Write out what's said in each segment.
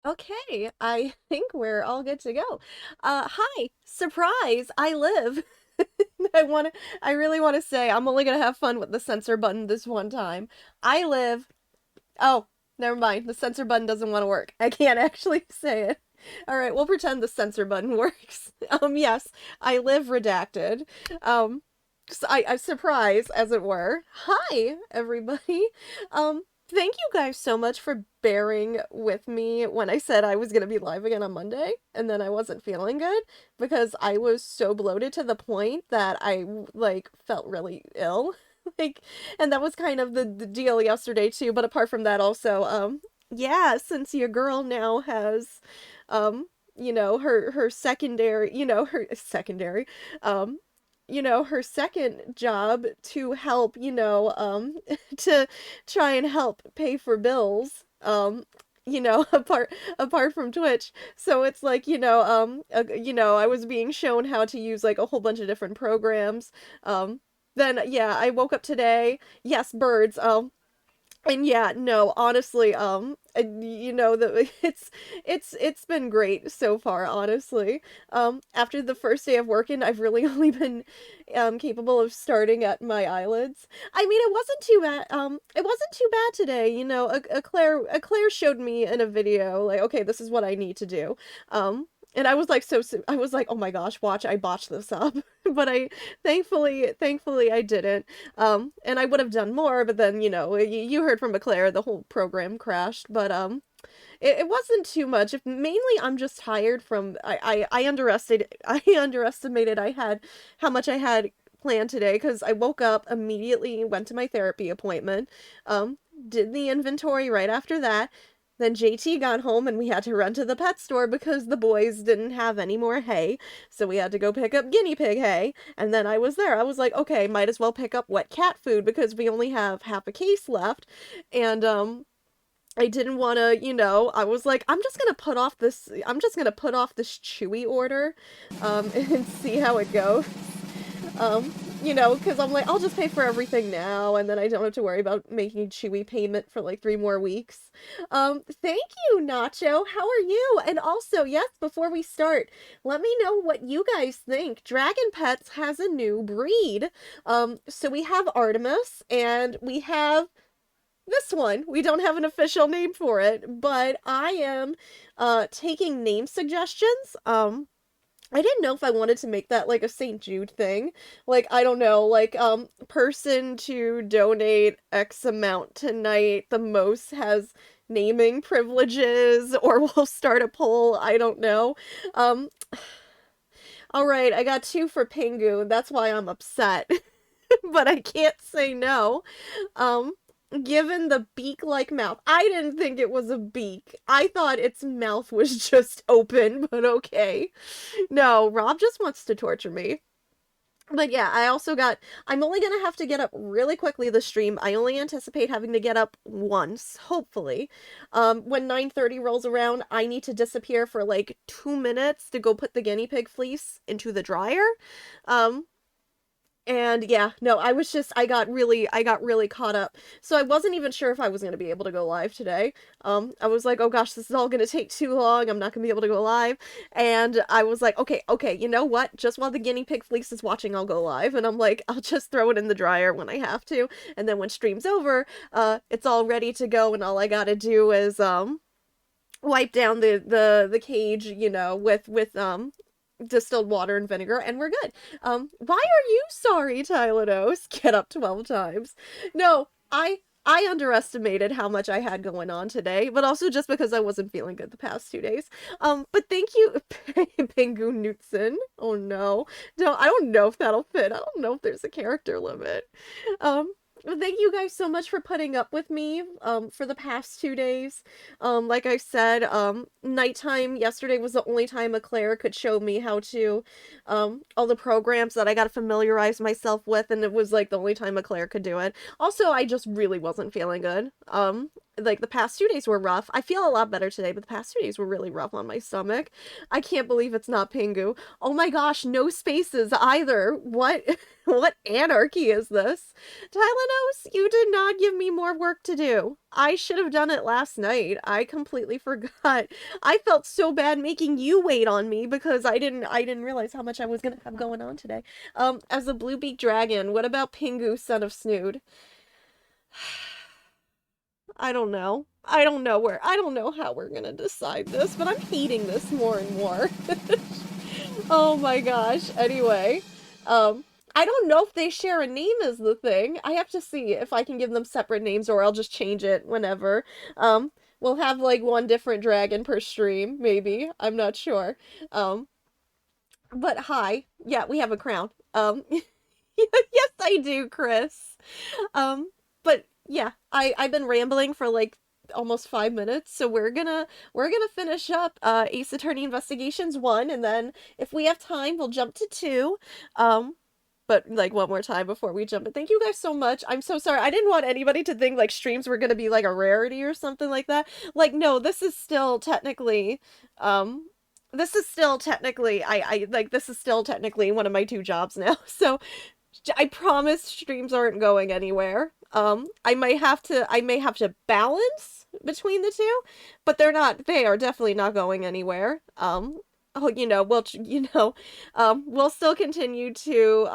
Okay, I think we're all good to go. Hi, surprise, I live. I want to I really want to say I'm only going to have fun with the censor button this one time. I live. Oh, never mind. The censor button doesn't want to work. I can't actually say it. All right, we'll pretend the censor button works. Yes, I live redacted. I surprise as it were. Hi, everybody. Thank you guys so much for bearing with me when I said I was going to be live again on Monday and then I wasn't feeling good because I was so bloated to the point that I like felt really ill. Like, and that was kind of the deal yesterday too, but apart from that also yeah, since your girl now has um her secondary, her secondary um her second job to help, to try and help pay for bills. Apart from Twitch. So it's like, I was being shown how to use like a whole bunch of different programs. Then yeah, I woke up today. Yes, birds. And yeah, no, honestly, the it's been great so far, honestly. After the first day of working, I've really only been capable of starting at my eyelids. I mean, it wasn't too bad. It wasn't too bad today. A Claire showed me in a video like, okay, this is what I need to do. And I was like I was like, "Oh my gosh, watch, I botched this up." But I thankfully I didn't. And I would have done more, but then, you heard from Claire, the whole program crashed. But it wasn't too much. If mainly I'm just tired from I underestimated I had how much I had planned today because I woke up immediately, went to my therapy appointment, did the inventory right after that. Then JT got home and we had to run to the pet store because the boys didn't have any more hay. So we had to go pick up guinea pig hay. And then I was there. I was like, okay, might as well pick up wet cat food because we only have half a case left. And I didn't want to, I was like, I'm just going to put off this Chewy order and see how it goes. Because I'm like, I'll just pay for everything now, and then I don't have to worry about making Chewy payment for like 3 more weeks. Thank you, Nacho. How are you? And also, yes, before we start, let me know what you guys think. Dragon Pets has a new breed. So we have Artemis, and we have this one. We don't have an official name for it, but I am taking name suggestions. I didn't know if I wanted to make that like a St. Jude thing. Like, I don't know, like person to donate X amount tonight, the most has naming privileges, or we'll start a poll. I don't know. Um all right, I got 2 for Pingu. That's why I'm upset. But I can't say no. Um, Given the beak-like mouth, I didn't think it was a beak. I thought its mouth was just open, but okay. No, Rob just wants to torture me. But yeah, I'm only gonna have to get up really quickly this stream. I only anticipate having to get up once, hopefully. When 9:30 rolls around, I need to disappear for like 2 minutes to go put the guinea pig fleece into the dryer. Um, and yeah, no, I got really caught up. So I wasn't even sure if I was going to be able to go live today. I was like, "Oh gosh, this is all going to take too long. I'm not going to be able to go live." And I was like, "Okay, you know what? Just while the guinea pig fleece is watching, I'll go live." And I'm like, "I'll just throw it in the dryer when I have to." And then when stream's over, it's all ready to go and all I got to do is wipe down the cage, with distilled water and vinegar, and we're good. Why are you sorry, Tylenos? Get up 12 times. No, I underestimated how much I had going on today, but also just because I wasn't feeling good the past 2 days. But thank you, Pingu Newtson. Oh no. No, I don't know if that'll fit. I don't know if there's a character limit. Um, Thank you guys so much for putting up with me for the past 2 days. Like I said, nighttime yesterday was the only time a Claire could show me how to all the programs that I got to familiarize myself with, and it was like the only time a Claire could do it. Also, I just really wasn't feeling good. like, the past 2 days were rough. I feel a lot better today, but the past 2 days were really rough on my stomach. I can't believe it's not Pingu. Oh my gosh, no spaces either. What, what anarchy is this? Tylenose, you did not give me more work to do. I should have done it last night. I completely forgot. I felt so bad making you wait on me because I didn't realize how much I was gonna have going on today. As a blue-beaked dragon, what about Pingu, son of Snood? I don't know. I don't know how we're gonna decide this, but I'm hating this more and more. Oh my gosh. Anyway, I don't know if they share a name is the thing. I have to see if I can give them separate names or I'll just change it whenever. We'll have like one different dragon per stream, maybe. I'm not sure. But hi. Yeah, we have a crown. Yes, I do, Chris. But yeah, I've been rambling for like almost 5 minutes, so we're gonna finish up Ace Attorney Investigations 1, and then if we have time, we'll jump to 2. But like one more time before we jump in. Thank you guys so much. I'm so sorry. I didn't want anybody to think like streams were gonna be like a rarity or something like that. Like, no, this is still technically this is still technically one of my 2 jobs now. So I promise streams aren't going anywhere. I may have to balance between the 2, but they are definitely not going anywhere. We'll still continue to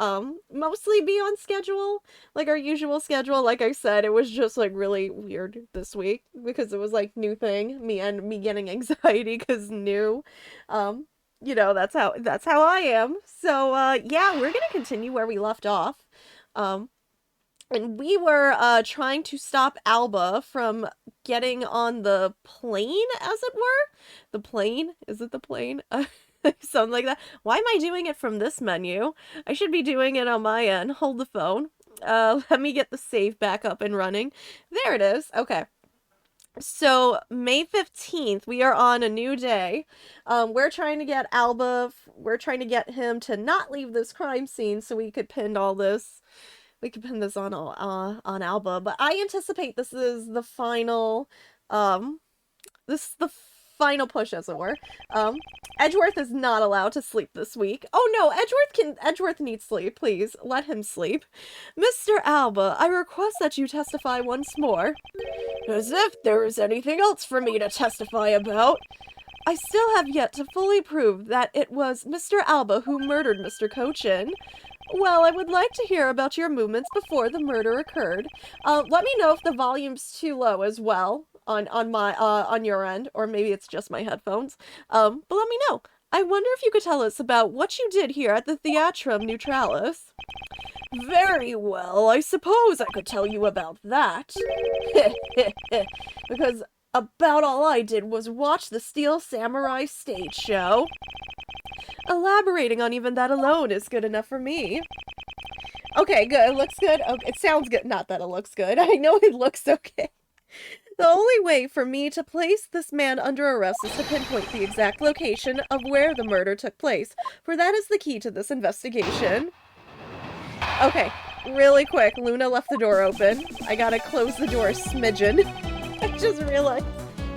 mostly be on schedule, like our usual schedule. Like I said, it was just like really weird this week because it was like new thing, me getting anxiety because new. That's how I am. So yeah, we're gonna continue where we left off. And we were trying to stop Alba from getting on the plane, as it were. The plane? Is it the plane? Something like that. Why am I doing it from this menu? I should be doing it on my end. Hold the phone. Let me get the save back up and running. There it is. Okay. So, May 15th, we are on a new day. We're trying to get we're trying to get him to not leave this crime scene so we could pin all this. We could pin this on Alba, but I anticipate this is the final, final push, as it were. Edgeworth is not allowed to sleep this week. Oh no, Edgeworth needs sleep, please. Let him sleep. Mr. Alba, I request that you testify once more. As if there is anything else for me to testify about. I still have yet to fully prove that it was Mr. Alba who murdered Mr. Cochin. Well, I would like to hear about your movements before the murder occurred. Let me know if the volume's too low as well on your end, or maybe it's just my headphones. But let me know. I wonder if you could tell us about what you did here at the Theatrum Neutralis. Very well, I suppose I could tell you about that. Because about all I did was watch the Steel Samurai stage show. Elaborating on even that alone is good enough for me. Okay, good. It looks good. Okay, it sounds good. Not that it looks good. I know it looks okay. The only way for me to place this man under arrest is to pinpoint the exact location of where the murder took place, for that is the key to this investigation. Okay, really quick. Luna left the door open. I gotta close the door a smidgen. I just realized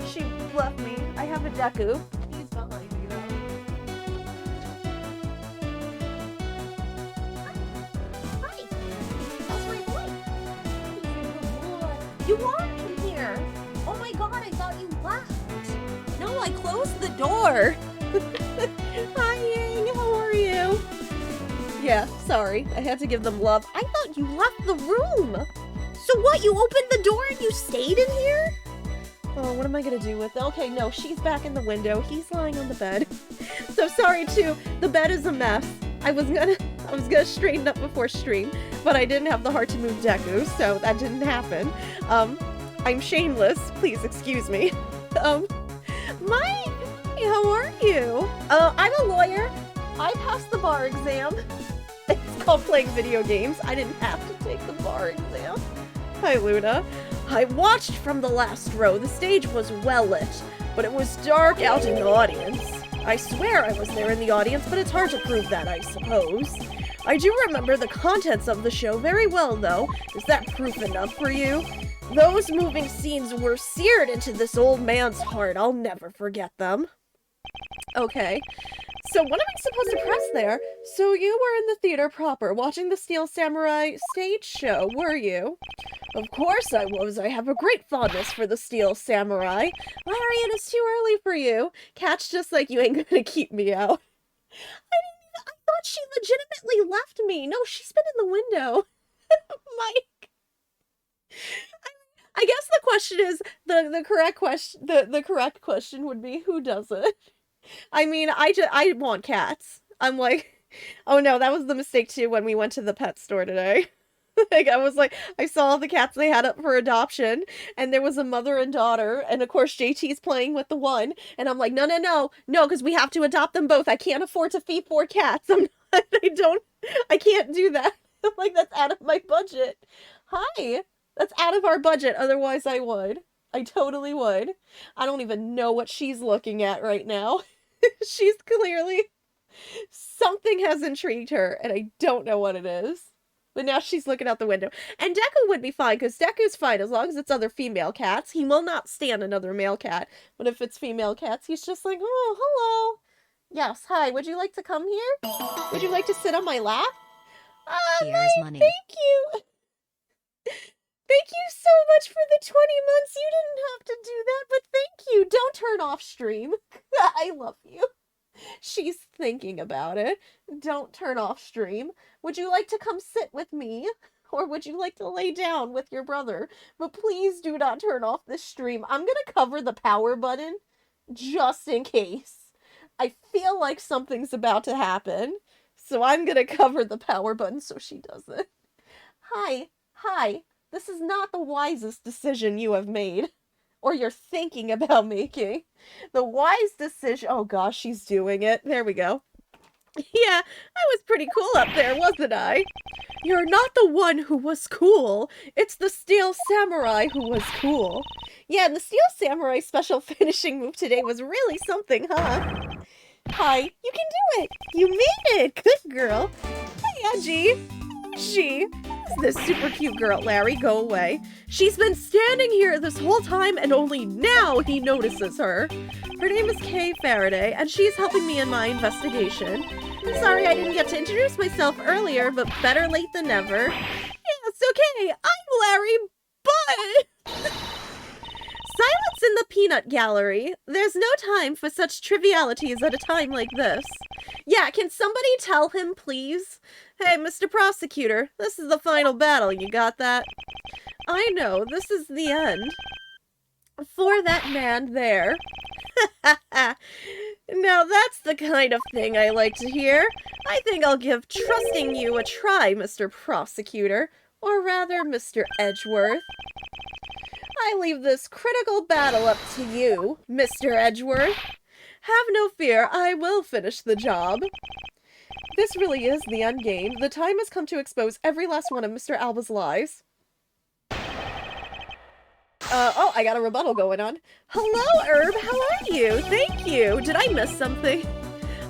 she left me. I have a Deku. He's behind me, though. Hi. How's my boy? He's a good boy. You locked him here. Oh my god, I thought you left. No, I closed the door. Hi, Yang. How are you? Yeah, sorry. I had to give them love. I thought you left the room. So what, you opened the door and you stayed in here? Oh, what am I gonna do with it? Okay, no, she's back in the window. He's lying on the bed. So sorry, too. The bed is a mess. I was gonna straighten up before stream, but I didn't have the heart to move Deku, so that didn't happen. I'm shameless. Please excuse me. Mike, how are you? I'm a lawyer. I passed the bar exam. It's called playing video games. I didn't have to take the bar exam. Hi, Luna. I watched from the last row. The stage was well lit, but it was dark out in the audience. I swear I was there in the audience, but it's hard to prove that, I suppose. I do remember the contents of the show very well, though. Is that proof enough for you? Those moving scenes were seared into this old man's heart. I'll never forget them. Okay. So what am I supposed to press there? So you were in the theater proper, watching the Steel Samurai stage show, were you? Of course I was. I have a great fondness for the Steel Samurai. Larian, it's too early for you. Cat's just like, you ain't gonna keep me out. I thought she legitimately left me. No, she's been in the window. Mike. I guess the question is, the correct question would be, who does it? I mean, I want cats. I'm like, oh no, that was the mistake too when we went to the pet store today. Like, I was like, I saw the cats they had up for adoption, and there was a mother and daughter, and of course JT's playing with the one, and I'm like, no, because we have to adopt them both. I can't afford to feed 4 cats. I can't do that. Like, that's out of my budget. Hi, that's out of our budget, otherwise I would. I totally would. I don't even know what she's looking at right now. She's clearly... Something has intrigued her, and I don't know what it is. But now she's looking out the window. And Deku would be fine, because Deku's fine as long as it's other female cats. He will not stand another male cat. But if it's female cats, he's just like, oh, hello. Yes, hi, would you like to come here? Would you like to sit on my lap? Here's money. Thank you. Thank you so much for the 20 months. You didn't have to do that, but thank you. Don't turn off stream. I love you. She's thinking about it. Don't turn off stream. Would you like to come sit with me? Or would you like to lay down with your brother? But please do not turn off this stream. I'm gonna cover the power button just in case. I feel like something's about to happen. So I'm gonna cover the power button so she doesn't. Hi. This is not the wisest decision you have made. Or you're thinking about making. The wise decision... Oh gosh, she's doing it. There we go. Yeah, I was pretty cool up there, wasn't I? You're not the one who was cool. It's the Steel Samurai who was cool. Yeah, and the Steel Samurai special finishing move today was really something, huh? Hi, you can do it. You made it. Good girl. Hi, Edgy. She... This super cute girl, Larry, go away. She's been standing here this whole time and only now he notices her. Her name is Kay Faraday and she's helping me in my investigation. Sorry I didn't get to introduce myself earlier, but better late than never. Yeah, it's okay. I'm Larry, but... Silence in the peanut gallery. There's no time for such trivialities at a time like this. Yeah, can somebody tell him, please? Hey, Mr. Prosecutor, this is the final battle, you got that? I know, this is the end. For that man there. Now that's the kind of thing I like to hear. I think I'll give trusting you a try, Mr. Prosecutor. Or rather, Mr. Edgeworth. I leave this critical battle up to you, Mr. Edgeworth. Have no fear, I will finish the job. This really is the endgame. The time has come to expose every last one of Mr. Alba's lies. Oh, I got a rebuttal going on. Hello, Herb, how are you? Thank you. Did I miss something?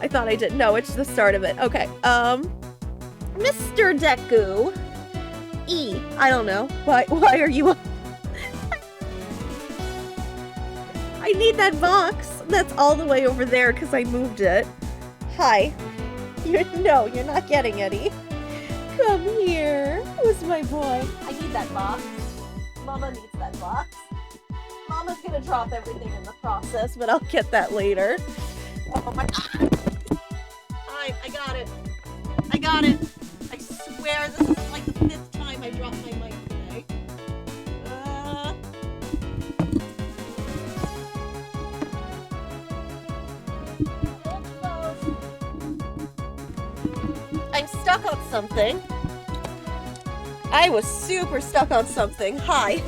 I thought I did. No, it's the start of it. Okay, Mr. Deku. I don't know. Why are you... I need that box. That's all the way over there because I moved it. Hi. No, you're not getting any. Come here. Who's my boy? I need that box. Mama needs that box. Mama's gonna drop everything in the process, but I'll get that later. Oh my god. I got it. I got it. I swear this is like the 5th time I dropped my mic today. I'm stuck on something. I was super stuck on something. Hi.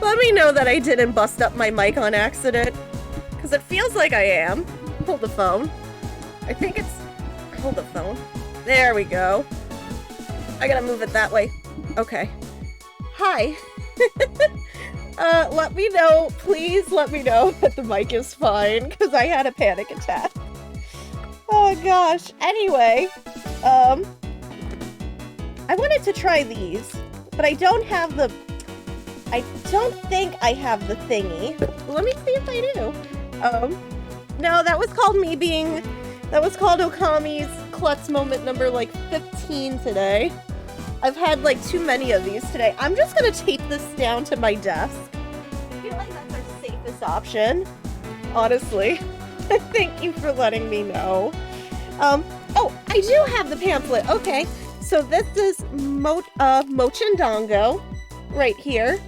Let me know that I didn't bust up my mic on accident. Because it feels like I am. Hold the phone. I think it's... Hold the phone. There we go. I gotta move it that way. Okay. Hi. Let me know. Please let me know that the mic is fine. Because I had a panic attack. Oh gosh. Anyway, I wanted to try these, but I don't have the I don't think I have the thingy. Let me see if I do. No, that was called Okami's klutz moment number, like, 15 today. I've had, like, too many of these today. I'm just gonna tape this down to my desk. I feel like that's our safest option, honestly. Thank you for letting me know. Oh, I do have the pamphlet. Okay, so this is Mochindango right here.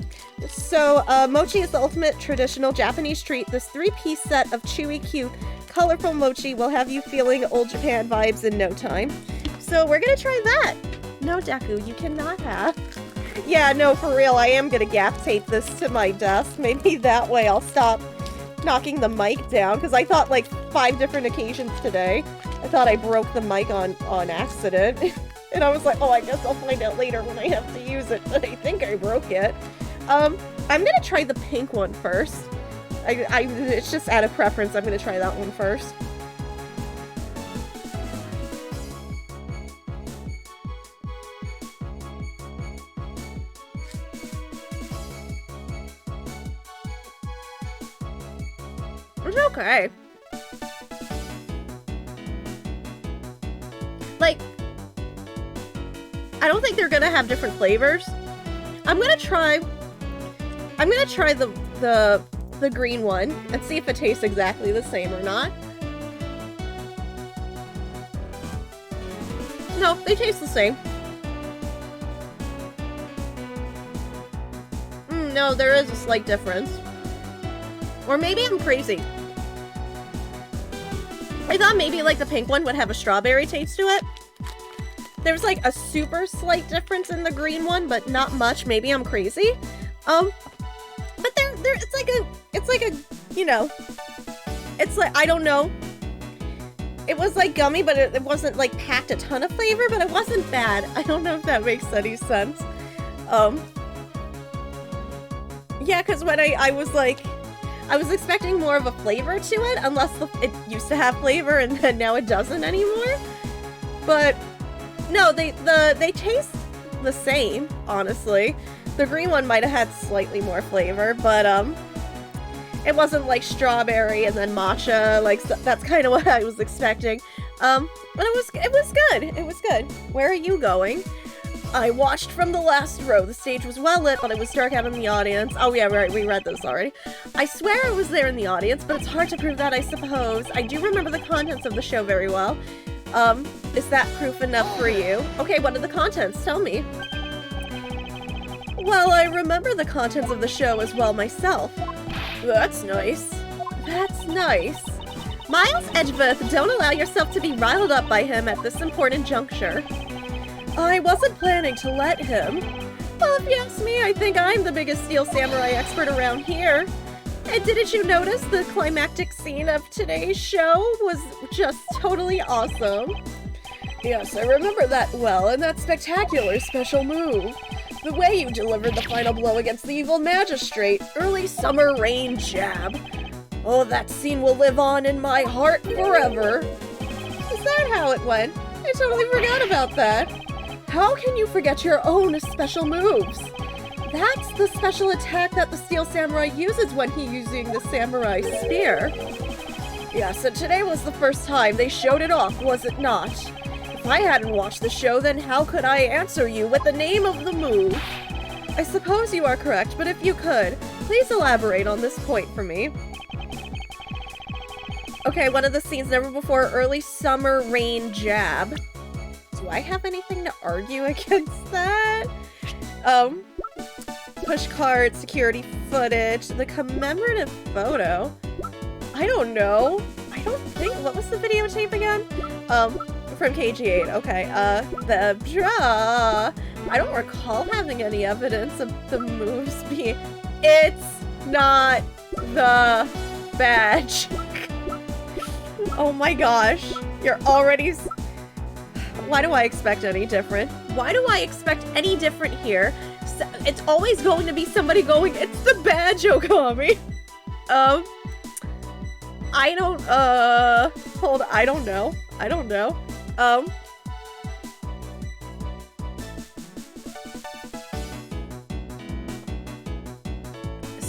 So, mochi is the ultimate traditional Japanese treat. This 3-piece set of chewy, cute, colorful mochi will have you feeling old Japan vibes in no time. So we're gonna try that. No, Deku, you cannot have. Yeah, no, for real, I am gonna gaff tape this to my desk. Maybe that way I'll stop knocking the mic down, because I thought like 5 different occasions today, I thought I broke the mic on accident. And I was like, oh, I guess I'll find out later when I have to use it, but I think I broke it. I'm gonna try the pink one first. It's just out of preference, I'm gonna try that one first. It's okay. Like, I don't think they're gonna have different flavors. I'm gonna try the green one and see if it tastes exactly the same or not. No, they taste the same. No, there is a slight difference. Or maybe I'm crazy. I thought maybe like the pink one would have a strawberry taste to it. There's like a super slight difference in the green one, but not much. Maybe I'm crazy. But it's like a, you know, it's like, I don't know. It was like gummy, but it wasn't like packed a ton of flavor, but it wasn't bad. I don't know if that makes any sense. Yeah, because when I was like, I was expecting more of a flavor to it, unless it used to have flavor and then now it doesn't anymore. But no, they taste the same, honestly. The green one might have had slightly more flavor, but it wasn't like strawberry and then matcha. Like, so that's kind of what I was expecting. But it was good. It was good. Where are you going? I watched from the last row. The stage was well lit, but it was dark out in the audience. Oh yeah, right, we read this already. I swear I was there in the audience, but it's hard to prove that, I suppose. I do remember the contents of the show very well. Is that proof enough for you? Okay, what are the contents? Tell me. Well, I remember the contents of the show as well myself. That's nice. That's nice. Miles Edgeworth, don't allow yourself to be riled up by him at this important juncture. I wasn't planning to let him. Well, if you ask me, I think I'm the biggest Steel Samurai expert around here. And didn't you notice the climactic scene of today's show was just totally awesome? Yes, I remember that well, and that spectacular special move. The way you delivered the final blow against the evil magistrate, early summer rain jab. Oh, that scene will live on in my heart forever. Is that how it went? I totally forgot about that. How can you forget your own special moves? That's the special attack that the Steel Samurai uses when he's using the Samurai Spear. Yes, and today was the first time they showed it off, was it not? If I hadn't watched the show, then how could I answer you with the name of the move? I suppose you are correct, but if you could, please elaborate on this point for me. Okay, one of the scenes never before, early summer rain jab. Do I have anything to argue against that? Push card, security footage, the commemorative photo. I don't know. I don't think, what was the videotape again? From KG8, okay. The draw. I don't recall having any evidence of the moves being, it's not the badge. Oh my gosh. You're already, why do I expect any different? Why do I expect any different here? It's always going to be somebody going, it's the badge, Okami. I don't, hold on, I don't know. I don't know.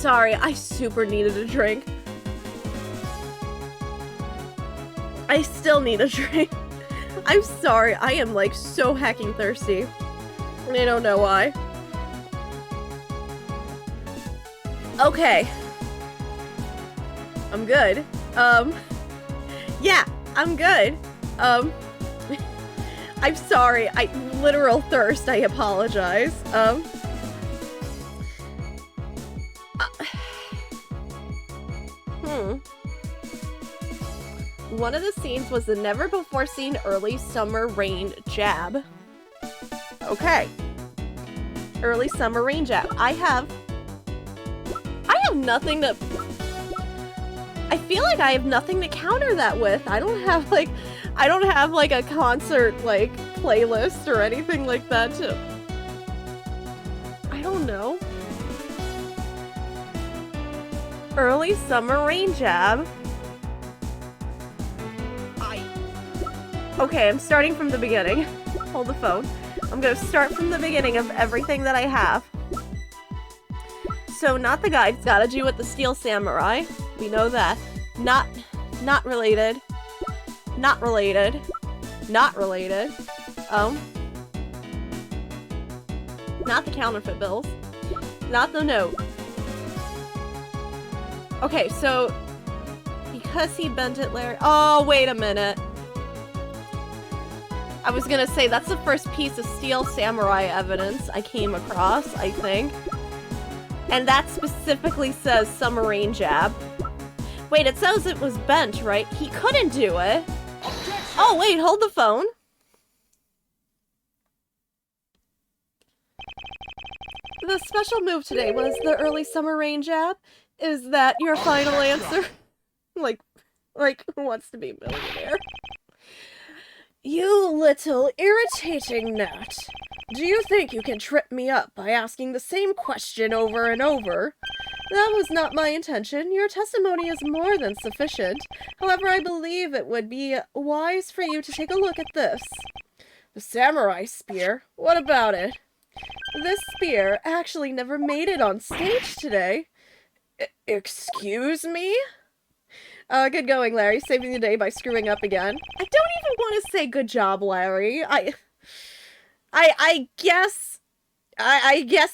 sorry, I super needed a drink. I still need a drink. I'm sorry, I am like so hecking thirsty. I don't know why. Okay. I'm good. Yeah, I'm good. I'm sorry, literal thirst, I apologize. One of the scenes was the never-before-seen early summer rain jab. Okay. Early summer rain jab. I have nothing to... I feel like I have nothing to counter that with. I don't have, like a concert, like, playlist or anything like that to... I don't know. Early summer rain jab. Okay, I'm starting from the beginning. Hold the phone. I'm gonna start from the beginning of everything that I have. So, not the guy. It's gotta do with the Steel Samurai. We know that. Not related. Not related. Not related. Not the counterfeit bills. Not the note. Okay, so... Because he bent it, Larry... Oh, wait a minute. I was gonna say, that's the first piece of Steel Samurai evidence I came across, I think. And that specifically says Summer Rain Jab. Wait, it says it was bent, right? He couldn't do it. Oh, wait, hold the phone. The special move today was the early Summer Rain Jab. Is that your final answer? like, who wants to be a millionaire? You little irritating gnat. Do you think you can trip me up by asking the same question over and over? That was not my intention. Your testimony is more than sufficient. However, I believe it would be wise for you to take a look at this. The samurai spear? What about it? This spear actually never made it on stage today. Excuse me? Good going, Larry. Saving the day by screwing up again. I don't even want to say good job, Larry. I guess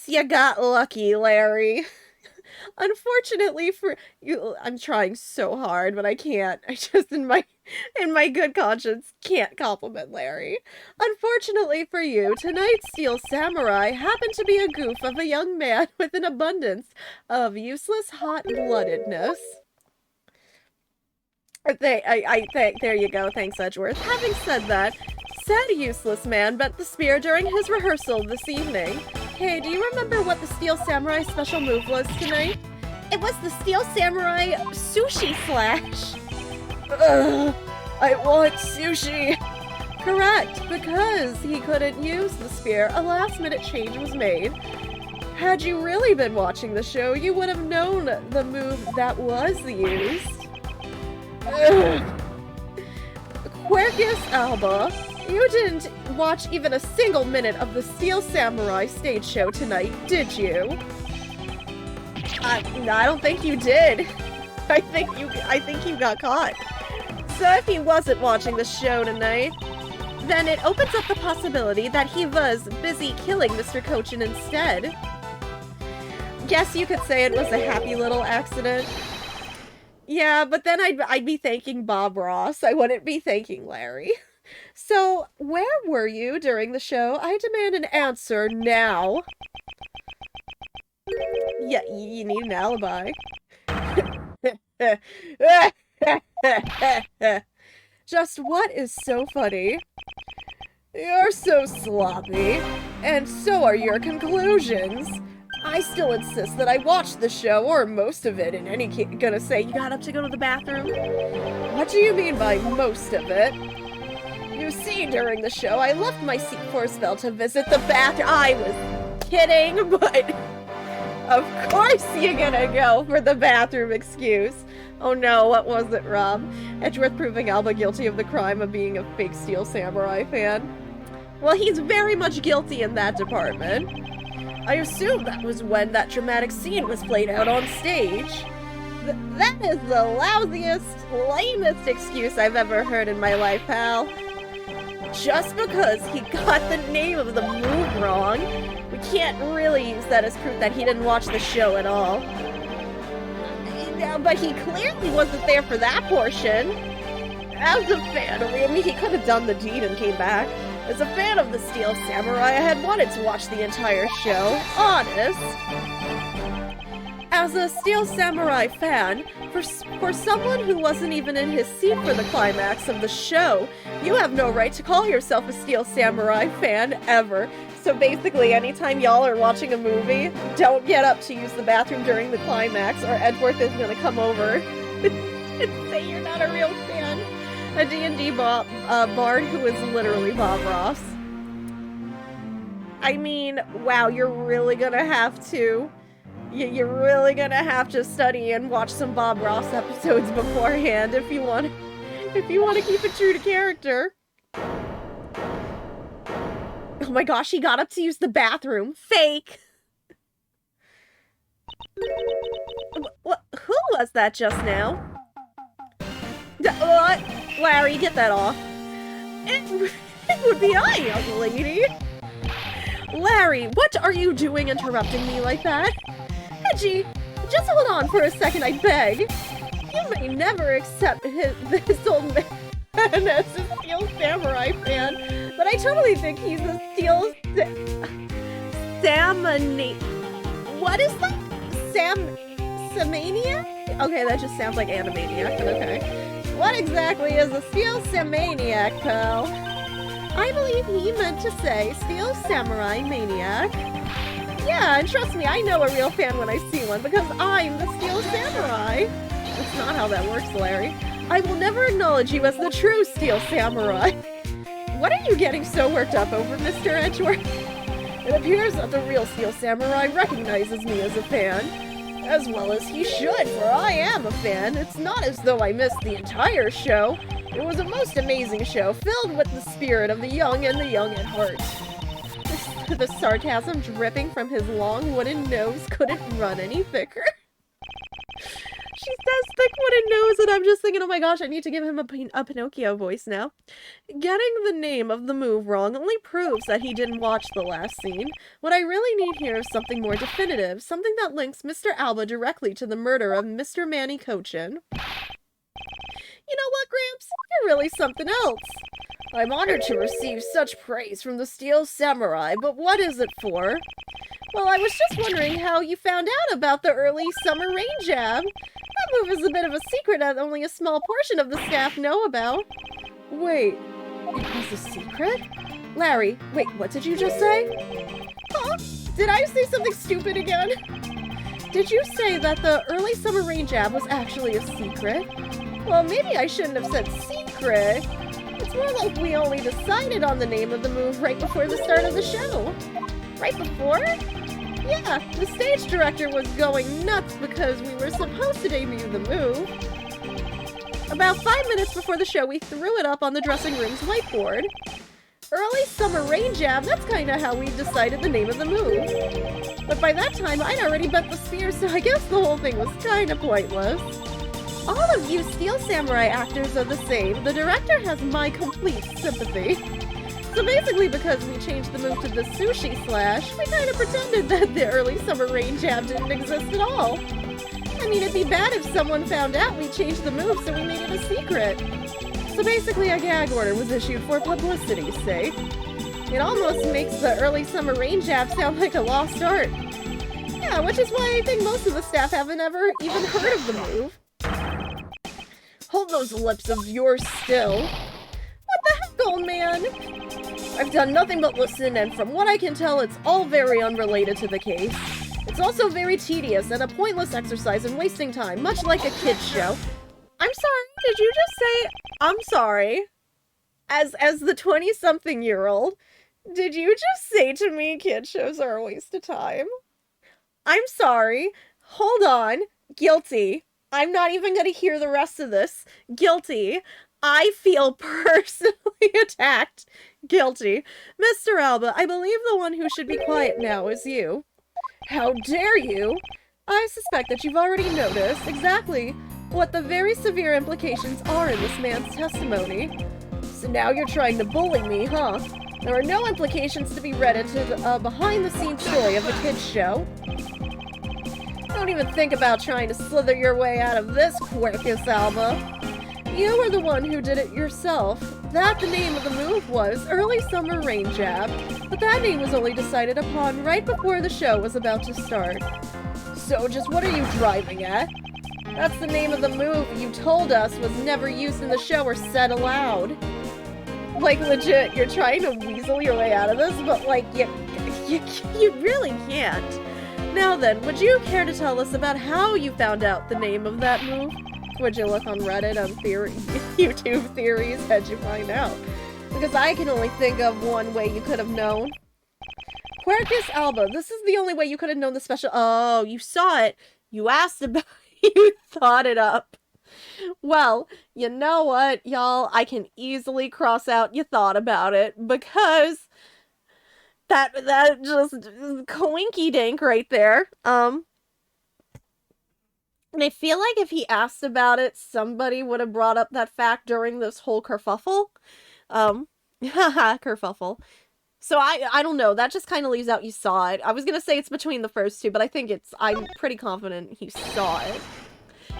you got lucky, Larry. Unfortunately for you, I'm trying so hard, but I can't. I just, in my good conscience, can't compliment Larry. Unfortunately for you, tonight's Steel Samurai happened to be a goof of a young man with an abundance of useless hot-bloodedness. There you go. Thanks, Edgeworth. Having said that, said useless man bent the spear during his rehearsal this evening. Hey, do you remember what the Steel Samurai special move was tonight? It was the Steel Samurai sushi slash. Ugh, I want sushi. Correct, because he couldn't use the spear, a last-minute change was made. Had you really been watching the show, you would have known the move that was used. Quercus Alba, you didn't watch even a single minute of the Steel Samurai stage show tonight, did you? I don't think you did. I think you got caught. So if he wasn't watching the show tonight, then it opens up the possibility that he was busy killing Mr. Cochin instead. Guess you could say it was a happy little accident. Yeah, but then I'd be thanking Bob Ross. I wouldn't be thanking Larry. So, where were you during the show? I demand an answer now. Yeah, you need an alibi. Just what is so funny? You're so sloppy, and so are your conclusions. I still insist that I watched the show, or most of it, in any case. Gonna say, you got up to go to the bathroom? What do you mean by most of it? You see, during the show, I left my seat for a spell to visit the bathroom. I was kidding, but of course you're gonna go for the bathroom excuse. Oh no, what was it, Rob? Edgeworth proving Alba guilty of the crime of being a fake Steel Samurai fan. Well, he's very much guilty in that department. I assume that was when that dramatic scene was played out on stage. That is the lousiest, lamest excuse I've ever heard in my life, pal. Just because he got the name of the move wrong, we can't really use that as proof that he didn't watch the show at all. But he clearly wasn't there for that portion. As a fan, I mean, he could have done the deed and came back. As a fan of the Steel Samurai, I had wanted to watch the entire show. Honest. As a Steel Samurai fan, for someone who wasn't even in his seat for the climax of the show, you have no right to call yourself a Steel Samurai fan ever. So basically, anytime y'all are watching a movie, don't get up to use the bathroom during the climax, or Edgeworth is gonna come over and say you're not a real fan. A D&D bard who is literally Bob Ross. I mean, wow, you're really gonna have to... You're really gonna have to study and watch some Bob Ross episodes beforehand if you want to keep it true to character. Oh my gosh, he got up to use the bathroom. Fake! What? Who was that just now? What? Larry, get that off. It would be I, young lady. Larry, what are you doing interrupting me like that? Edgy, just hold on for a second, I beg. You may never accept this old man as a Steel Samurai fan, but I totally think he's a Steel What is that? Samaniac? Okay, that just sounds like Animaniac, but okay. What exactly is a Steel Samaniac, pal? I believe he meant to say Steel Samurai Maniac. Yeah, and trust me, I know a real fan when I see one, because I'm the Steel Samurai. That's not how that works, Larry. I will never acknowledge you as the true Steel Samurai. What are you getting so worked up over, Mr. Edgeworth? It appears that the real Steel Samurai recognizes me as a fan. As well as he should, for I am a fan. It's not as though I missed the entire show. It was a most amazing show, filled with the spirit of the young and the young at heart. The sarcasm dripping from his long wooden nose couldn't run any thicker. She says thick wooden nose, and I'm just thinking, oh my gosh, I need to give him a Pinocchio voice now. Getting the name of the move wrong only proves that he didn't watch the last scene. What I really need here is something more definitive, something that links Mr. Alba directly to the murder of Mr. Manny Cochin. You know what, Gramps? You're really something else. I'm honored to receive such praise from the Steel Samurai, but what is it for? Well, I was just wondering how you found out about the early summer rain jab. That move is a bit of a secret that only a small portion of the staff know about. Wait, it was a secret? Larry, wait, what did you just say? Huh? Did I say something stupid again? Did you say that the early summer rain jab was actually a secret? Well, maybe I shouldn't have said secret. It's more like we only decided on the name of the move right before the start of the show. Right before? Yeah, the stage director was going nuts because we were supposed to debut the move. About 5 minutes before the show, we threw it up on the dressing room's whiteboard. Early summer rain jab, that's kinda how we decided the name of the move. But by that time, I'd already bet the spear, so I guess the whole thing was kinda pointless. All of you Steel Samurai actors are the same. The director has my complete sympathy. So basically, because we changed the move to the sushi slash, we kind of pretended that the early summer rain jab didn't exist at all. I mean, it'd be bad if someone found out we changed the move, so we made it a secret. So basically, a gag order was issued for publicity's sake. It almost makes the early summer rain jab sound like a lost art. Yeah, which is why I think most of the staff haven't ever even heard of the move. Hold those lips of yours still. What the heck, old man? I've done nothing but listen, and from what I can tell, it's all very unrelated to the case. It's also very tedious and a pointless exercise and wasting time, much like a kid's show. I'm sorry, did you just say, I'm sorry? As the 20-something-year-old, did you just say to me kid shows are a waste of time? I'm sorry. Hold on. Guilty. I'm not even going to hear the rest of this. Guilty. I feel personally attacked. Guilty. Mr. Alba, I believe the one who should be quiet now is you. How dare you? I suspect that you've already noticed exactly what the very severe implications are in this man's testimony. So now you're trying to bully me, huh? There are no implications to be read into the behind-the-scenes story of the kids' show. Don't even think about trying to slither your way out of this, Quercus Alba. You were the one who did it yourself. That the name of the move was Early Summer Rain Jab, but that name was only decided upon right before the show was about to start. So just what are you driving at? That's the name of the move you told us was never used in the show or said aloud. Like, legit, you're trying to weasel your way out of this, but, like, you really can't. Now then, would you care to tell us about how you found out the name of that move? Would you look on Reddit, on YouTube theories? How'd you find out? Because I can only think of one way you could have known. Quercus Alba, this is the only way you could have known the special— Oh, you saw it. You asked about it. You thought it up. Well, you know what, y'all? I can easily cross out you thought about it, because that just coinky dink right there. And I feel like if he asked about it, somebody would have brought up that fact during this whole kerfuffle. Kerfuffle. So I don't know, that just kind of leaves out you saw it. I was gonna say it's between the first two, but I think I'm pretty confident he saw it.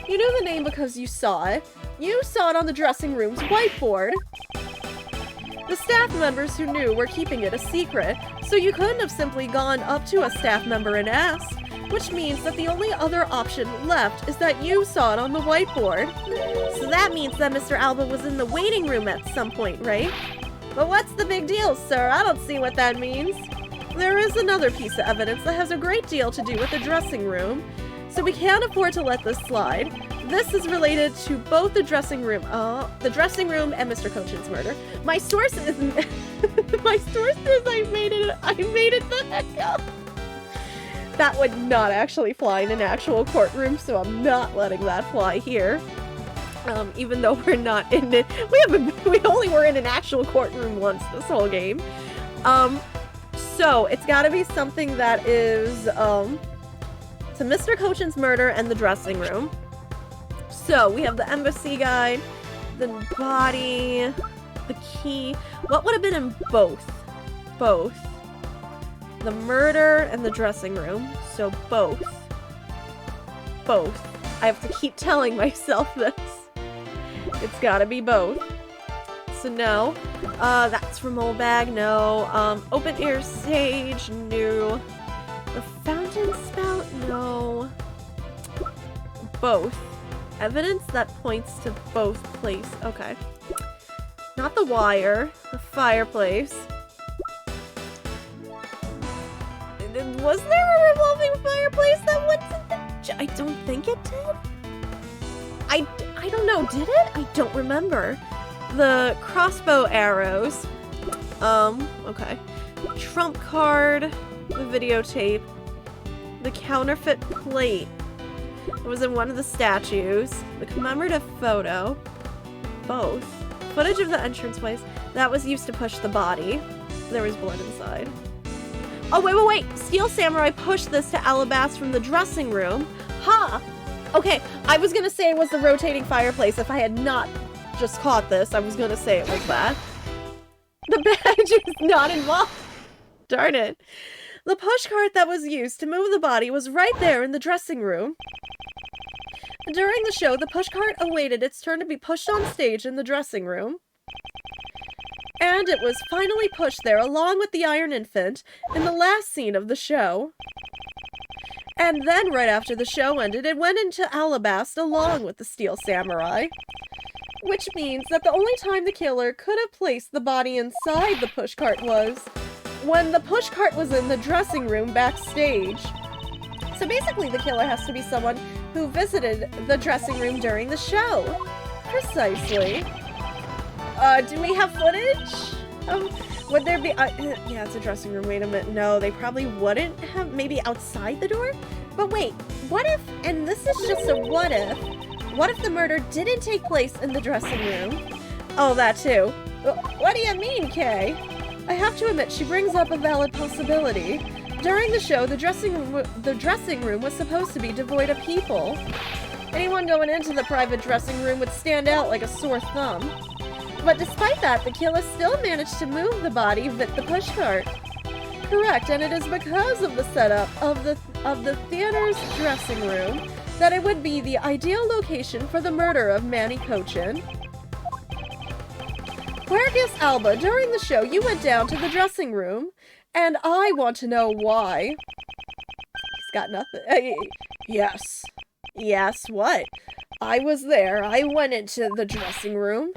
You knew the name because you saw it. You saw it on the dressing room's whiteboard. The staff members who knew were keeping it a secret, so you couldn't have simply gone up to a staff member and asked, which means that the only other option left is that you saw it on the whiteboard. So that means that Mr. Alba was in the waiting room at some point, right? But what's the big deal, sir? I don't see what that means. There is another piece of evidence that has a great deal to do with the dressing room, so we can't afford to let this slide. This is related to both the dressing room and Mr. Cochin's murder. My source is I made it the heck up. That would not actually fly in an actual courtroom, so I'm not letting that fly here. Even though we're not in it, we only were in an actual courtroom once this whole game. So it's got to be something that is to Mr. Cochin's murder and the dressing room. So we have the embassy guide, the body, the key. What would have been in both? Both. The murder and the dressing room. So both. Both. I have to keep telling myself this. It's gotta be both. So no. That's from Old Bag, no. Open ear sage, no. The fountain spout, no. Both. Evidence that points to both places. Okay. Not the wire. The fireplace. Was there a revolving fireplace that went to the— I don't think it did. I don't know, did it? I don't remember. The crossbow arrows. Okay. Trump card. The videotape. The counterfeit plate. It was in one of the statues. The commemorative photo. Both. Footage of the entranceways. That was used to push the body. There was blood inside. Oh, wait. Steel Samurai pushed this to Alabast from the dressing room. Ha! Okay, I was gonna say it was the rotating fireplace. If I had not just caught this, I was gonna say it was that. The badge is not involved. Darn it. The pushcart that was used to move the body was right there in the dressing room. During the show, the pushcart awaited its turn to be pushed on stage in the dressing room. And it was finally pushed there along with the Iron Infant in the last scene of the show. And then, right after the show ended, it went into Alabast along with the Steel Samurai. Which means that the only time the killer could have placed the body inside the pushcart was when the pushcart was in the dressing room backstage. So basically, the killer has to be someone who visited the dressing room during the show. Precisely. Do we have footage? Would there be— yeah, it's a dressing room. Wait a minute. No, they probably wouldn't have. Maybe outside the door? But wait, what if— and this is just a what if the murder didn't take place in the dressing room? Oh, that too. What do you mean, Kay? I have to admit, she brings up a valid possibility. During the show, the dressing room was supposed to be devoid of people. Anyone going into the private dressing room would stand out like a sore thumb. But despite that, the killer still managed to move the body with the pushcart. Correct, and it is because of the setup of the theater's dressing room that it would be the ideal location for the murder of Manny Cochin. Quercus Alba, during the show, you went down to the dressing room, and I want to know why. He's got nothing. Yes. Yes, what? I was there. I went into the dressing room.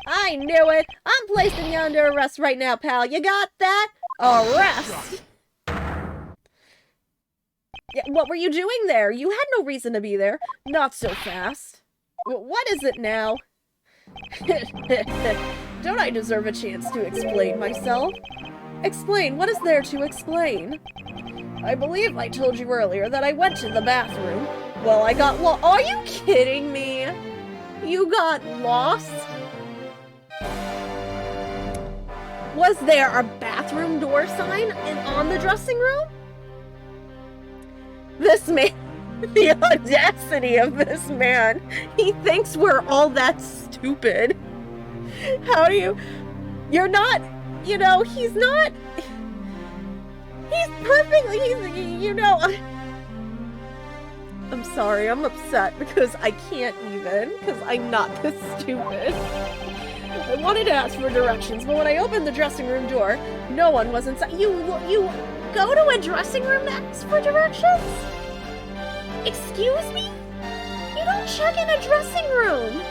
I knew it. I'm placing you under arrest right now, pal. You got that? Arrest! Yeah, what were you doing there? You had no reason to be there. Not so fast. What is it now? Don't I deserve a chance to explain myself? Explain? What is there to explain? I believe I told you earlier that I went to the bathroom. Well, I got lost. Are you kidding me? You got lost? Was there a bathroom door sign on the dressing room? This man, the audacity of this man. He thinks we're all that stupid. How do you're not, he's not, he's perfectly, I'm sorry, I'm upset because I can't even, because I'm not this stupid. I wanted to ask for directions, but when I opened the dressing room door, no one was inside. You go to a dressing room to ask for directions? Excuse me? You don't check in a dressing room.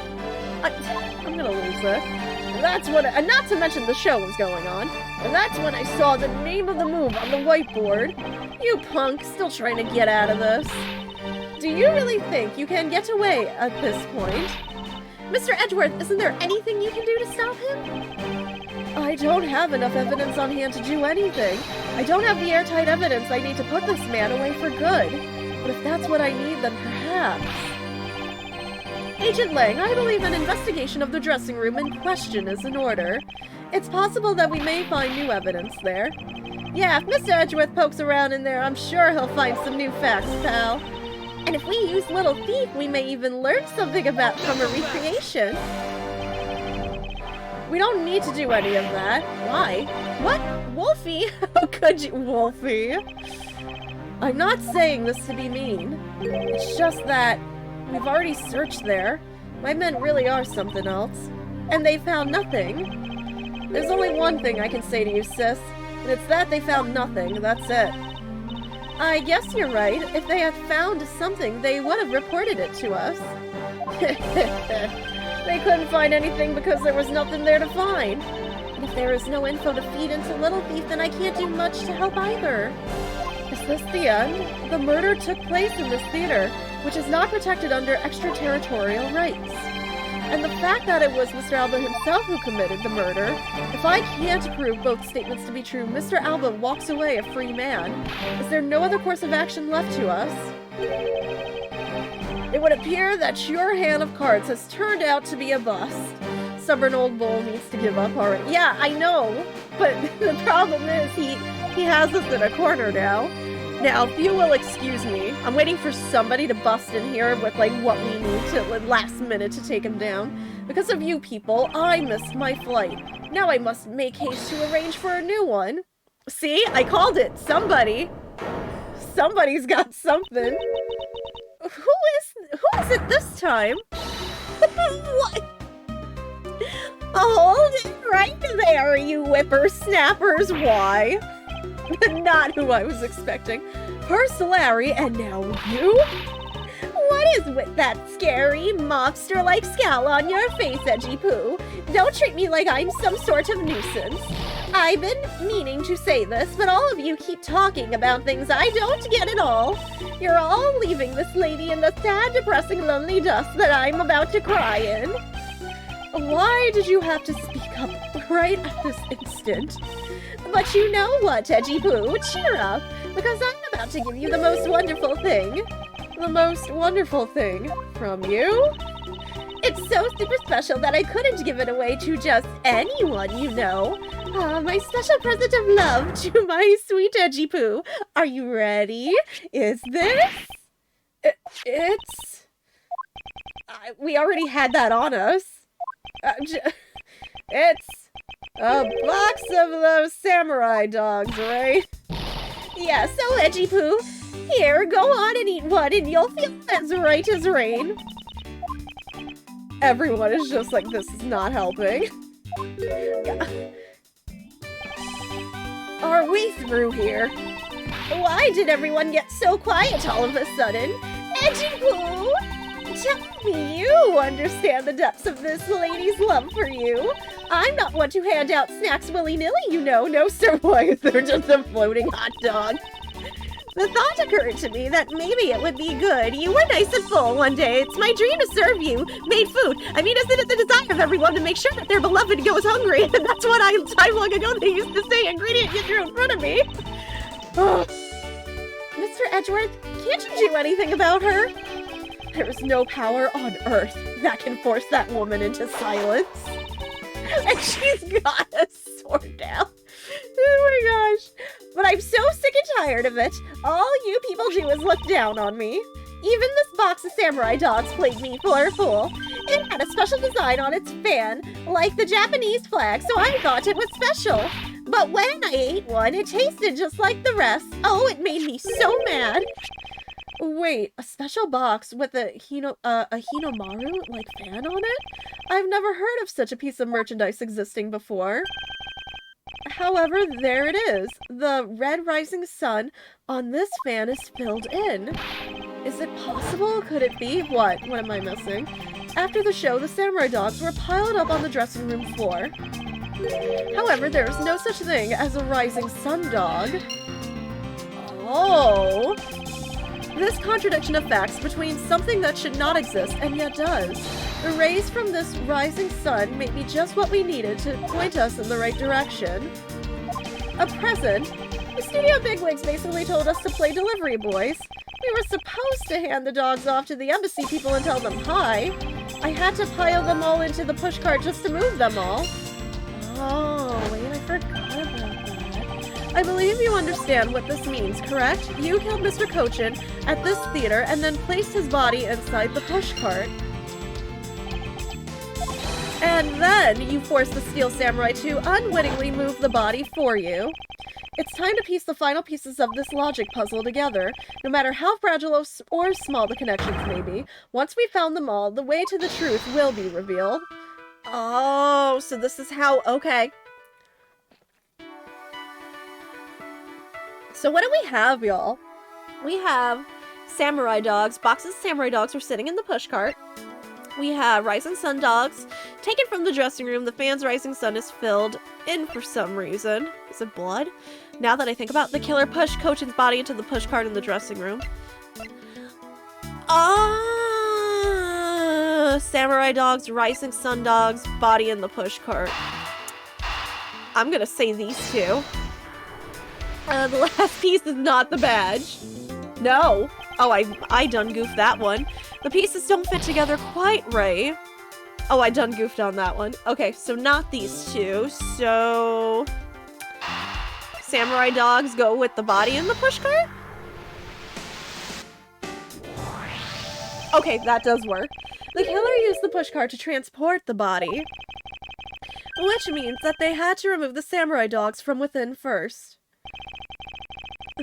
I'm gonna lose this. That's what, and not to mention the show was going on. And that's when I saw the name of the move on the whiteboard. You punk, still trying to get out of this. Do you really think you can get away at this point? Mr. Edgeworth, isn't there anything you can do to stop him? I don't have enough evidence on hand to do anything. I don't have the airtight evidence I need to put this man away for good. But if that's what I need, then perhaps... Agent Lang, I believe an investigation of the dressing room in question is in order. It's possible that we may find new evidence there. Yeah, if Mr. Edgeworth pokes around in there, I'm sure he'll find some new facts, pal. And if we use Little Thief, we may even learn something about from a recreation. We don't need to do any of that. Why? What? Wolfie? How could you, Wolfie? I'm not saying this to be mean. It's just that we've already searched there. My men really are something else. And they found nothing. There's only one thing I can say to you, sis. And it's that they found nothing. That's it. I guess you're right. If they had found something, they would have reported it to us. They couldn't find anything because there was nothing there to find. And if there is no info to feed into Little Thief, then I can't do much to help either. Is this the end? The murder took place in this theater, which is not protected under extraterritorial rights. And the fact that it was Mr. Alba himself who committed the murder, if I can't prove both statements to be true, Mr. Alba walks away a free man. Is there no other course of action left to us? It would appear that your hand of cards has turned out to be a bust. Stubborn old bull needs to give up already. Yeah, I know, but the problem is he has us in a corner now. Now, if you will excuse me, I'm waiting for somebody to bust in here with, like, what we need to, last minute to take him down. Because of you people, I missed my flight. Now I must make haste to arrange for a new one. See? I called it. Somebody. Somebody's got something. Who is it this time? What? Hold it right there, you whippersnappers. Why? Not who I was expecting. First Larry, and now you? What is with that scary, mobster-like scowl on your face, Edgy Poo? Don't treat me like I'm some sort of nuisance. I've been meaning to say this, but all of you keep talking about things I don't get at all. You're all leaving this lady in the sad, depressing, lonely dust that I'm about to cry in. Why did you have to speak up right at this instant? But you know what, Edgy Poo? Cheer up, because I'm about to give you the most wonderful thing. The most wonderful thing from you? It's so super special that I couldn't give it away to just anyone, you know. My special present of love to my sweet edgy poo. Are you ready? Is this? It's... we already had that on us. It's a box of those samurai dogs, right? Yeah, so edgy poo. Here, go on and eat one and you'll feel as right as rain. Everyone is just like, this is not helping. Are we through here? Why did everyone get so quiet all of a sudden? Edgy poo! Tell me you understand the depths of this lady's love for you. I'm not one to hand out snacks willy-nilly, you know. No, sir, why is there just a floating hot dog? The thought occurred to me that maybe it would be good. You were nice and full one day. It's my dream to serve you made food. I mean, isn't it the desire of everyone to make sure that their beloved goes hungry? And that's what time long ago they used to say, ingredient you threw in front of me. Oh. Mr. Edgeworth, can't you do anything about her? There is no power on earth that can force that woman into silence. And she's got a sword now. Oh my gosh. But I'm so sick and tired of it. All you people do is look down on me. Even this box of samurai dogs played me for a fool. It had a special design on its fan, like the Japanese flag, so I thought it was special. But when I ate one, it tasted just like the rest. Oh, it made me so mad. Wait, a special box with a Hinomaru, like, fan on it? I've never heard of such a piece of merchandise existing before. However, there it is. The red rising sun on this fan is filled in. Is it possible? Could it be? What? What am I missing? After the show, the samurai dogs were piled up on the dressing room floor. However, there is no such thing as a rising sun dog. Oh... This contradiction of facts between something that should not exist and yet does. The rays from this rising sun may be just what we needed to point us in the right direction. A present? The studio bigwigs basically told us to play delivery boys. We were supposed to hand the dogs off to the embassy people and tell them hi. I had to pile them all into the pushcart just to move them all. Oh, wait, I forgot about that. I believe you understand what this means, correct? You killed Mr. Cochin at this theater and then placed his body inside the pushcart. And then you forced the Steel Samurai to unwittingly move the body for you. It's time to piece the final pieces of this logic puzzle together, no matter how fragile or small the connections may be. Once we've found them all, the way to the truth will be revealed. Oh, so this is how... Okay. So what do we have, y'all? We have samurai dogs. Boxes of samurai dogs are sitting in the pushcart. We have rising sun dogs. Taken from the dressing room, the fan's rising sun is filled in for some reason. Is it blood? Now that I think about it, the killer pushed Cochin's body into the pushcart in the dressing room. Samurai dogs, rising sun dogs, body in the pushcart. I'm gonna say these two. The last piece is not the badge. No. Oh, I done goofed that one. The pieces don't fit together quite right. Oh, I done goofed on that one. Okay, so not these two. So... samurai dogs go with the body in the pushcart? Okay, that does work. The killer used the pushcart to transport the body. Which means that they had to remove the samurai dogs from within first.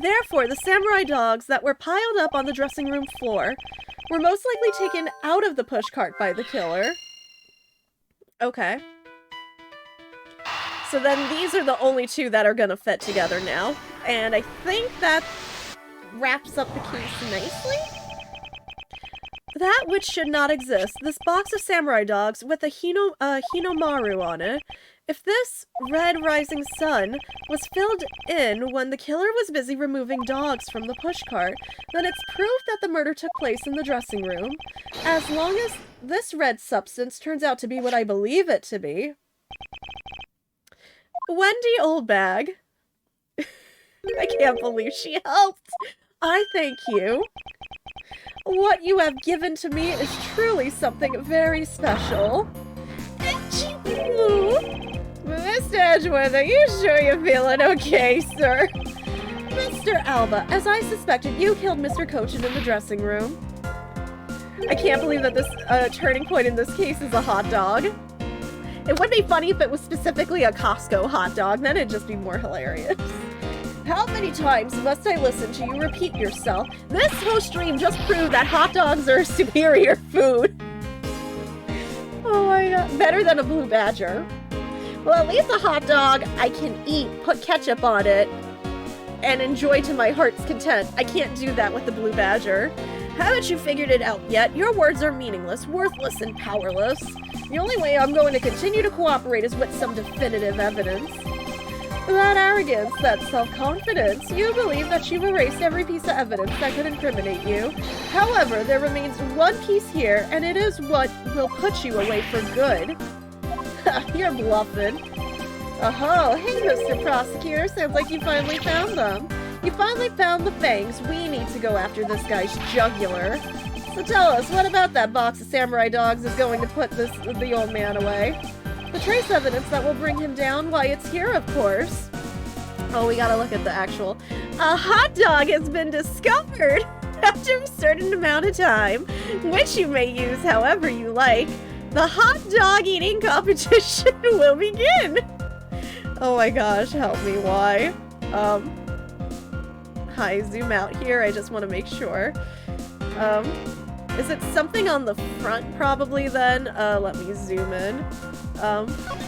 Therefore, the samurai dogs that were piled up on the dressing room floor were most likely taken out of the pushcart by the killer. Okay. So then these are the only two that are gonna fit together now. And I think that wraps up the case nicely. That which should not exist. This box of samurai dogs with a Hinomaru on it. If this red rising sun was filled in when the killer was busy removing dogs from the pushcart, then it's proof that the murder took place in the dressing room. As long as this red substance turns out to be what I believe it to be. Wendy Oldbag. I can't believe she helped. I thank you. What you have given to me is truly something very special. Mr. Edgeworth, are you sure you're feeling okay, sir? Mr. Alba, as I suspected, you killed Mr. Cochin in the dressing room. I can't believe that this turning point in this case is a hot dog. It would be funny if it was specifically a Costco hot dog, then it'd just be more hilarious. How many times must I listen to you repeat yourself? This whole stream just proved that hot dogs are superior food. Oh my god. Better than a blue badger. Well, at least a hot dog I can eat, put ketchup on it, and enjoy to my heart's content. I can't do that with the blue badger. Haven't you figured it out yet? Your words are meaningless, worthless, and powerless. The only way I'm going to continue to cooperate is with some definitive evidence. That arrogance, that self-confidence, you believe that you've erased every piece of evidence that could incriminate you. However, there remains one piece here, and it is what will put you away for good. You're bluffing. Oh, hey, Mr. Prosecutor, sounds like you finally found them. You finally found the fangs. We need to go after this guy's jugular. So tell us, what about that box of samurai dogs is going to put the old man away? The trace evidence that will bring him down? Why, it's here, of course. Oh, we gotta look at the actual. A hot dog has been discovered after a certain amount of time, which you may use however you like. The hot dog eating competition will begin. Oh my gosh, help me, why? Hi, zoom out here, I just want to make sure. Is it something on the front probably then? Let me zoom in.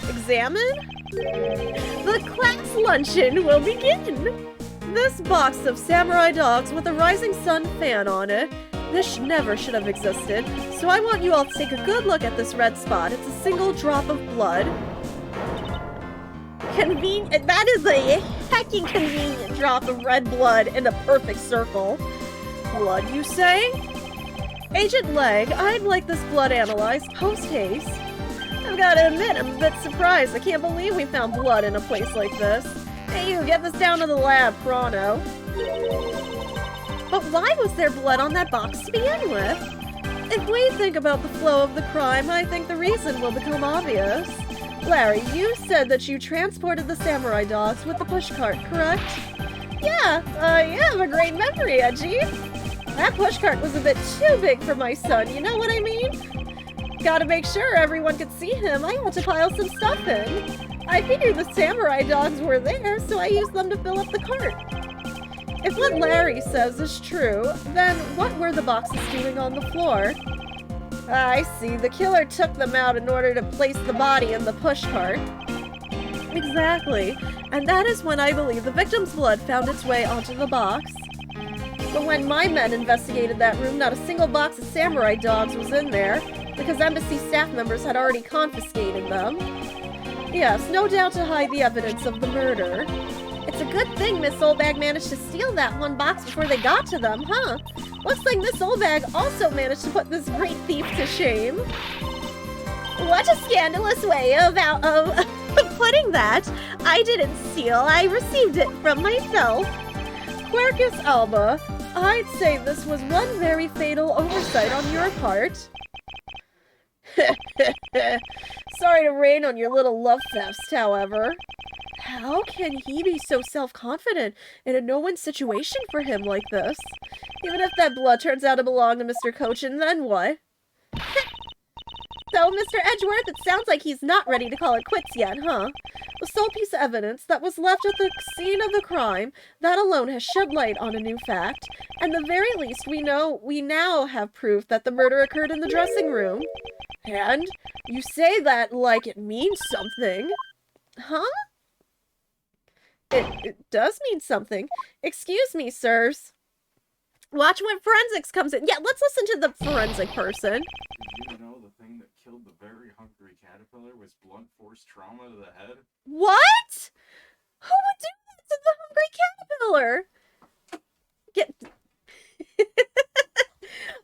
Examine? The class luncheon will begin! This box of samurai dogs with a rising sun fan on it. This never should have existed, so I want you all to take a good look at this red spot. It's a single drop of blood. That is a hecking convenient drop of red blood in a perfect circle. Blood, you say? Agent Legg, I'd like this blood analyzed post-haste. I've gotta admit, I'm a bit surprised. I can't believe we found blood in a place like this. Hey, you, get this down to the lab, Prono. But why was there blood on that box to begin with? If we think about the flow of the crime, I think the reason will become obvious. Larry, you said that you transported the samurai dogs with the pushcart, correct? Yeah, you have a great memory, Edgy. That pushcart was a bit too big for my son, you know what I mean? Gotta make sure everyone could see him. I had to pile some stuff in. I figured the samurai dogs were there, so I used them to fill up the cart. If what Larry says is true, then what were the boxes doing on the floor? I see. The killer took them out in order to place the body in the pushcart. Exactly. And that is when I believe the victim's blood found its way onto the box. But when my men investigated that room, not a single box of samurai dogs was in there, because embassy staff members had already confiscated them. Yes, no doubt to hide the evidence of the murder. It's a good thing Miss Oldbag managed to steal that one box before they got to them, huh? Looks like Miss Oldbag also managed to put this great thief to shame. What a scandalous way of putting that. I didn't steal, I received it from myself. Quercus Alba, I'd say this was one very fatal oversight on your part. Sorry to rain on your little love fest, however. How can he be so self-confident in a no-win situation for him like this? Even if that blood turns out to belong to Mr. Cochin, then what? So, Mr. Edgeworth, it sounds like he's not ready to call it quits yet, huh? The sole piece of evidence that was left at the scene of the crime, that alone has shed light on a new fact. And the very least, we now have proof that the murder occurred in the dressing room. And you say that like it means something. Huh? It does mean something. Excuse me, sirs. Watch when forensics comes in. Yeah, let's listen to the forensic person. Did you know the thing that killed the very hungry caterpillar was blunt force trauma to the head? What? Who would do that to the hungry caterpillar?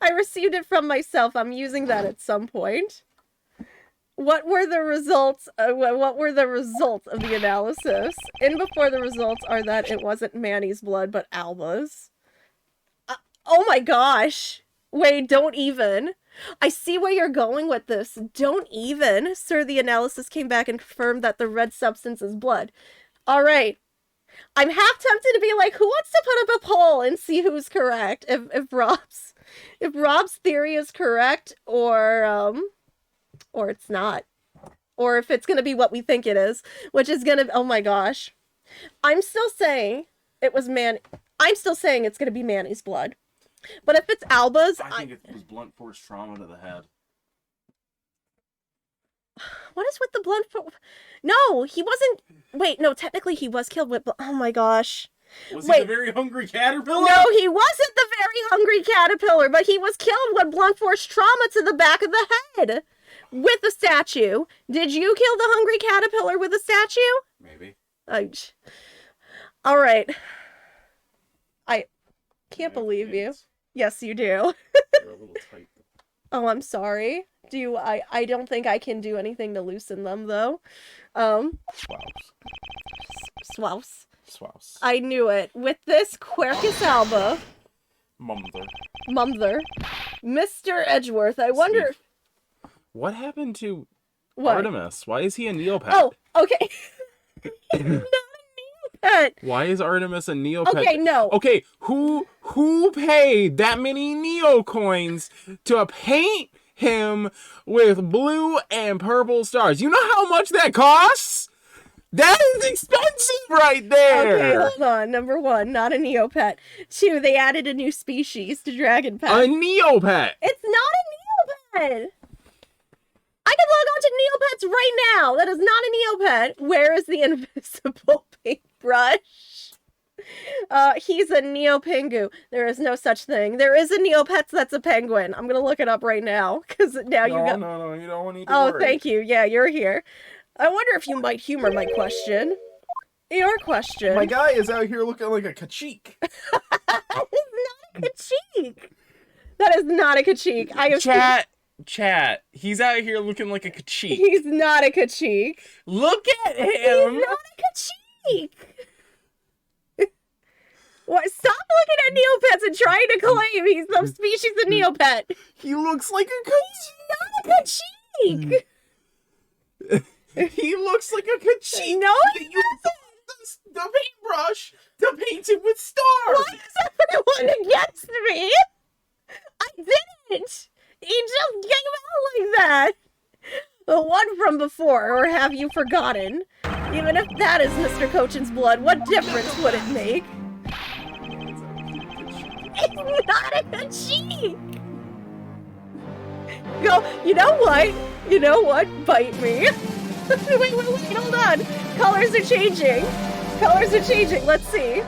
I received it from myself. I'm using that at some point. What were the results? What were the results of the analysis? In before the results are that it wasn't Manny's blood, but Alba's. Oh my gosh! Wait, don't even. I see where you're going with this. Don't even. Sir, the analysis came back and confirmed that the red substance is blood. All right. I'm half tempted to be like, who wants to put up a poll and see who's correct? If Rob's theory is correct, or it's not. Or if it's gonna be what we think it is, which is gonna, oh my gosh. I'm still saying it's gonna be Manny's blood. But if it's Alba's, I think it was blunt force trauma to the head. What is with the blunt force? No, he wasn't. Wait, no, technically he was killed with. Oh my gosh. Was he the very hungry caterpillar? No, he wasn't the very hungry caterpillar, but he was killed with blunt force trauma to the back of the head with a statue. Did you kill the hungry caterpillar with a statue? Maybe. All right. I can't believe you. Yes, you do. You're a little tight. Oh, I'm sorry. I don't think I can do anything to loosen them, though. Swouse. I knew it. With this Quercus alba. Mumther. Mr. Edgeworth, I wonder... What happened to what? Artemis? Why is he a Neopet? Oh, okay. He's not a Neopet. Why is Artemis a Neopet? Okay, no. Okay, who paid that many Neo coins to paint him with blue and purple stars? You know how much that costs? That is expensive right there! Okay, hold on. Number 1, not a Neopet. 2, they added a new species to Dragon Pet. A Neopet! It's not a Neopet! I can log on to Neopets right now! That is not a Neopet! Where is the invisible paintbrush? He's a Neopingu. There is no such thing. There is a Neopets that's a penguin. I'm gonna look it up right now, because now you got... No, you don't need to Oh, worry. thank you. Yeah, you're here. I wonder if you might humor my question. Your question. My guy is out here looking like a Kachik. That is not a Kachik. That is not a Kachik. I have Chat. He's out here looking like a Kachik. He's not a Kachik. Look at him. He's not a Kachik. What? Stop looking at Neopets and trying to claim he's some species of Neopet. He looks like a Kachik. He's not a Kachik. He looks like a Kachik. No, he doesn't. The paintbrush to paint him with stars. Why is everyone against me? I didn't. He just came out like that. The one from before, or have you forgotten? Even if that is Mr. Cochin's blood, what difference would it make? It's not a Kachik. Go. You know what? You know what? Bite me. wait, hold on. Colors are changing. Let's see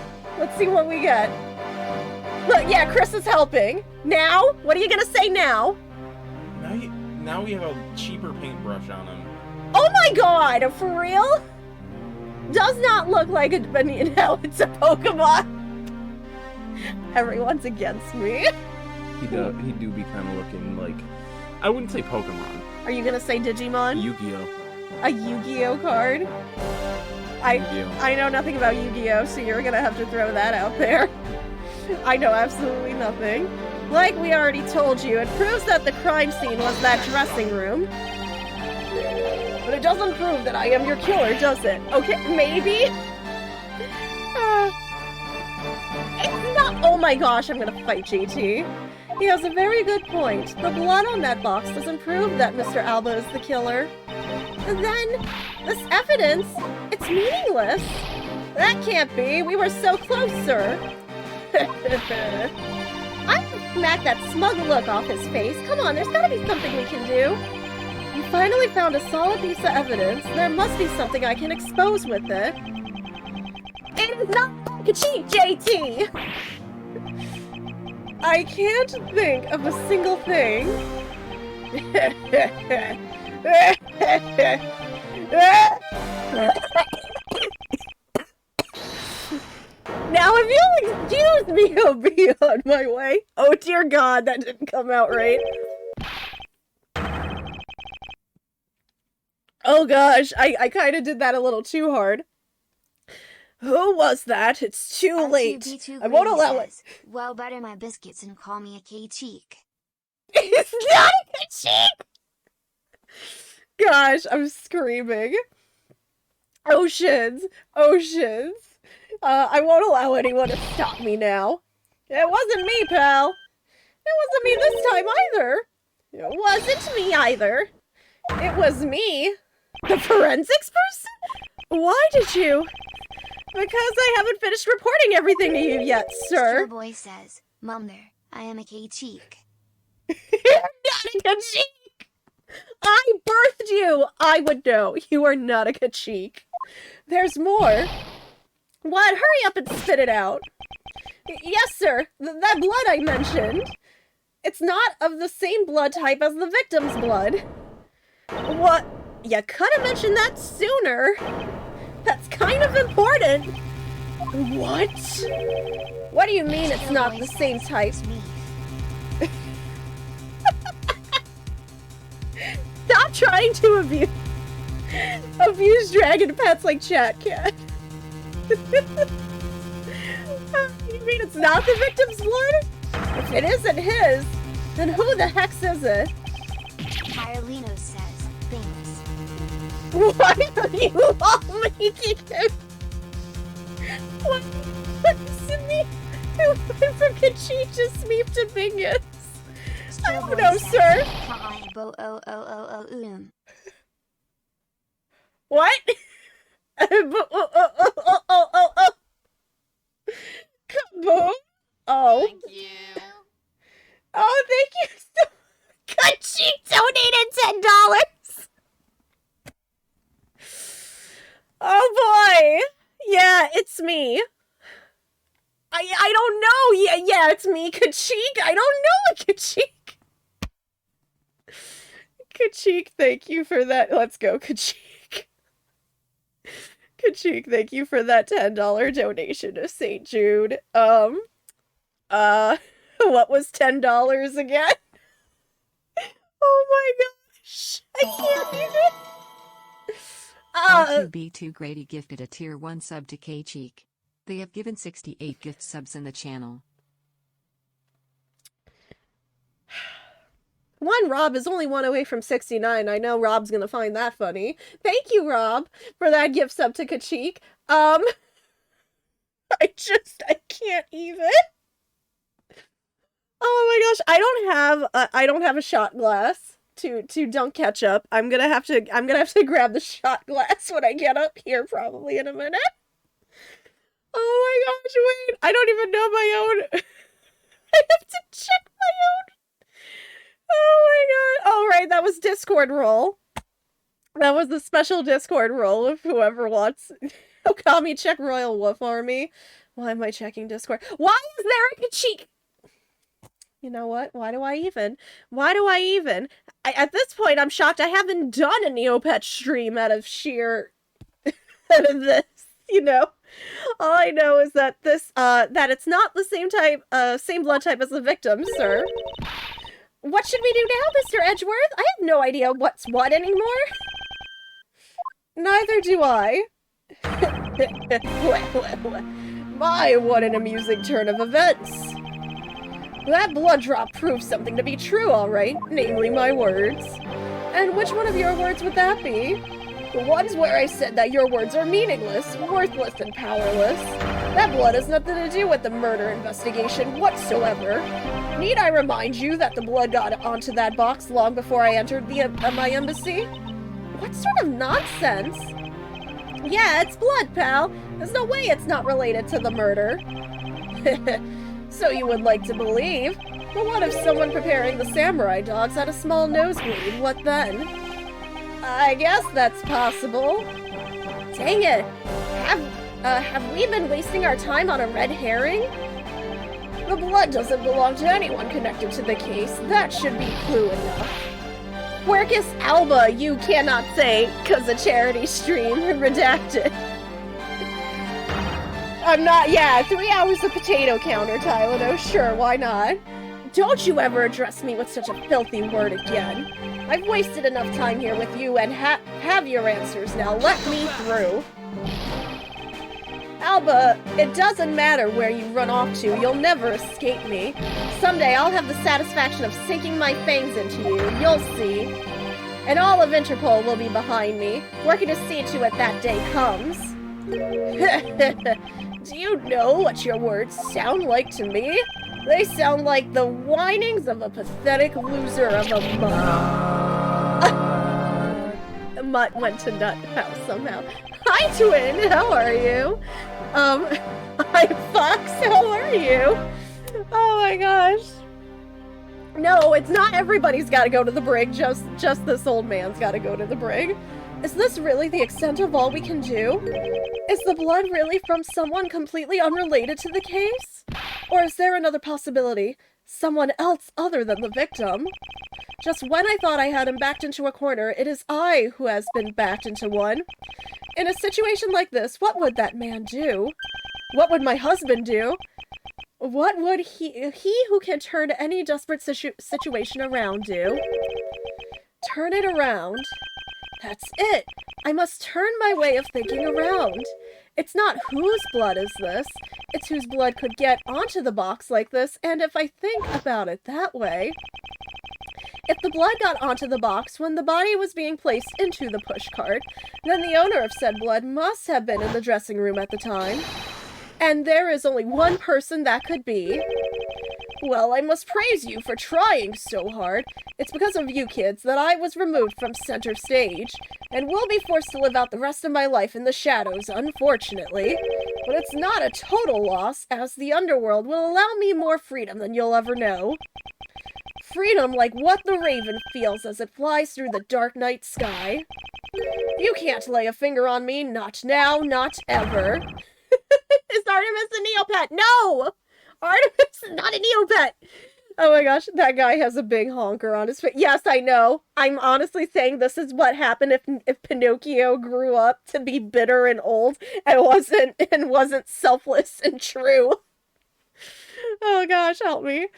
what we get. Look, yeah, Chris is helping. Now? What are you gonna say now? Now we have a cheaper paintbrush on him. Oh my god, for real? Does not look like a now it's a Pokemon. Everyone's against me. He do be kind of looking like, I wouldn't say Pokemon. Are you gonna say Digimon? Yu-Gi-Oh. A Yu-Gi-Oh card? I know nothing about Yu-Gi-Oh, so you're gonna have to throw that out there. I know absolutely nothing. Like we already told you, it proves that the crime scene was that dressing room. But it doesn't prove that I am your killer, does it? Okay, maybe? It's not- Oh my gosh, I'm gonna fight JT. He has a very good point. The blood on that box doesn't prove that Mr. Alba is the killer. And then, this evidence, it's meaningless. That can't be. We were so close, sir. I can smack that smug look off his face. Come on, there's gotta be something we can do. You finally found a solid piece of evidence. There must be something I can expose with it. It is not Kachik, JT! I can't think of a single thing. Now, if you'll excuse me, I'll be on my way. Oh dear God, that didn't come out right. Oh gosh, I kind of did that a little too hard. Who was that? It's too late. I won't allow it. Well, butter my biscuits and call me a K-cheek. It's not a Kachik! Gosh, I'm screaming. Oceans. Oceans. I won't allow anyone to stop me now. It wasn't me, pal. It wasn't me this time either. It wasn't me either. It was me. The forensics person? Why did you? Because I haven't finished reporting everything to you yet, sir. Boy says, Mom there, I am a K-cheek. You're not a Kachik! I birthed you! I would know. You are not a Kachik. There's more. What? Hurry up and spit it out. Yes, sir. That blood I mentioned. It's not of the same blood type as the victim's blood. What? You could have mentioned that sooner. That's kind of important. What? What do you mean it's not the same type? Stop trying to abuse dragon pets like Chat Cat. You mean it's not the victim's blood? If it isn't his, then who the heck is it? Carolino says, famous. Why are you all making him? What is me? I went from Kachik to Smeep to Bingus. I don't know, sir. What? Kaboom? Oh. Thank you. Oh, thank you so much. She donated $10. Oh boy. Yeah, it's me. I don't know. Yeah, it's me, Kachik. I don't know a Kachik. Kachik, thank you for that. Let's go, Kachik. Kachik, thank you for that $10 donation to St. Jude. What was $10 again? Oh my gosh. I can't even. RQB2 Grady gifted a tier 1 sub to K-Cheek. They have given 68 gift subs in the channel. Rob is only one away from 69. I know Rob's gonna find that funny. Thank you, Rob, for that gift sub to Kachik. I can't even. Oh my gosh, I don't have a shot glass to dunk ketchup. I'm gonna have to grab the shot glass when I get up here probably in a minute. Oh my gosh, wait, I don't even know my own. I have to check my own. Oh my god. Oh right, that was Discord roll. That was the special Discord roll if whoever wants. Okami, check Royal Wolf for me. Why am I checking Discord? Why is there a cheek? You know what? Why do I even? At this point, I'm shocked I haven't done a Neopet stream out of this, you know? All I know is that that it's not the same blood type as the victim, sir. What should we do now, Mr. Edgeworth? I have no idea what's what anymore. Neither do I. My, what an amusing turn of events. That blood drop proves something to be true, all right, namely my words. And which one of your words would that be? The ones where I said that your words are meaningless, worthless, and powerless. That blood has nothing to do with the murder investigation whatsoever. Need I remind you that the blood got onto that box long before I entered my embassy? What sort of nonsense? Yeah, it's blood, pal. There's no way it's not related to the murder. So you would like to believe. But what if someone preparing the samurai dogs had a small nosebleed? What then? I guess that's possible. Dang it! Have we been wasting our time on a red herring? The blood doesn't belong to anyone connected to the case. That should be clue enough. Quercus alba, you cannot say, 'cause a charity stream. Redacted. I'm not, yeah, 3 hours of potato counter, Tylano. Sure, why not? Don't you ever address me with such a filthy word again. I've wasted enough time here with you and have your answers now. Let me through. Alba, it doesn't matter where you run off to, you'll never escape me. Someday I'll have the satisfaction of sinking my fangs into you, you'll see. And all of Interpol will be behind me, working to see to it that day comes. Do you know what your words sound like to me? They sound like the whinings of a pathetic loser of a mutt. Mutt went to Nut House somehow. Hi, Twin. How are you? Hi, Fox. How are you? Oh my gosh. No, it's not everybody's got to go to the brig. Just this old man's got to go to the brig. Is this really the extent of all we can do? Is the blood really from someone completely unrelated to the case? Or is there another possibility? Someone else other than the victim? Just when I thought I had him backed into a corner, it is I who has been backed into one. In a situation like this, what would that man do? What would my husband do? What would he who can turn any desperate situation around do? Turn it around. That's it. I must turn my way of thinking around. It's not whose blood is this, it's whose blood could get onto the box like this, and if I think about it that way... If the blood got onto the box when the body was being placed into the pushcart, then the owner of said blood must have been in the dressing room at the time. And there is only one person that could be. Well, I must praise you for trying so hard. It's because of you kids that I was removed from center stage, and will be forced to live out the rest of my life in the shadows, unfortunately. But it's not a total loss, as the underworld will allow me more freedom than you'll ever know. Freedom like what the raven feels as it flies through the dark night sky. You can't lay a finger on me, not now, not ever. Is Artemis a Neopet? No! Artemis is not a Neopet! Oh my gosh, that guy has a big honker on his face. Yes, I know. I'm honestly saying this is what happened if Pinocchio grew up to be bitter and old and wasn't selfless and true. Oh gosh, help me.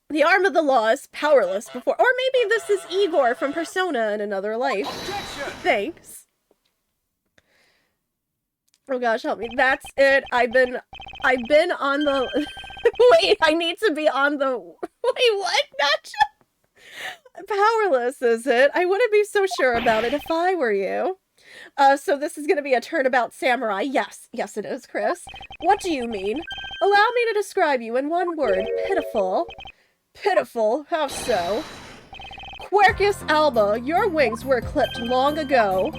The arm of the law is powerless before... Or maybe this is Igor from Persona in another life. Objection! Thanks. Oh gosh, help me. That's it. I've been on the... Wait, I need to be on the... Wait, what? Nacho? Powerless, is it? I wouldn't be so sure about it if I were you. So this is going to be a turnabout samurai. Yes, yes it is, Chris. What do you mean? Allow me to describe you in one word. Pitiful. Pitiful? How so? Quercus alba, your wings were clipped long ago.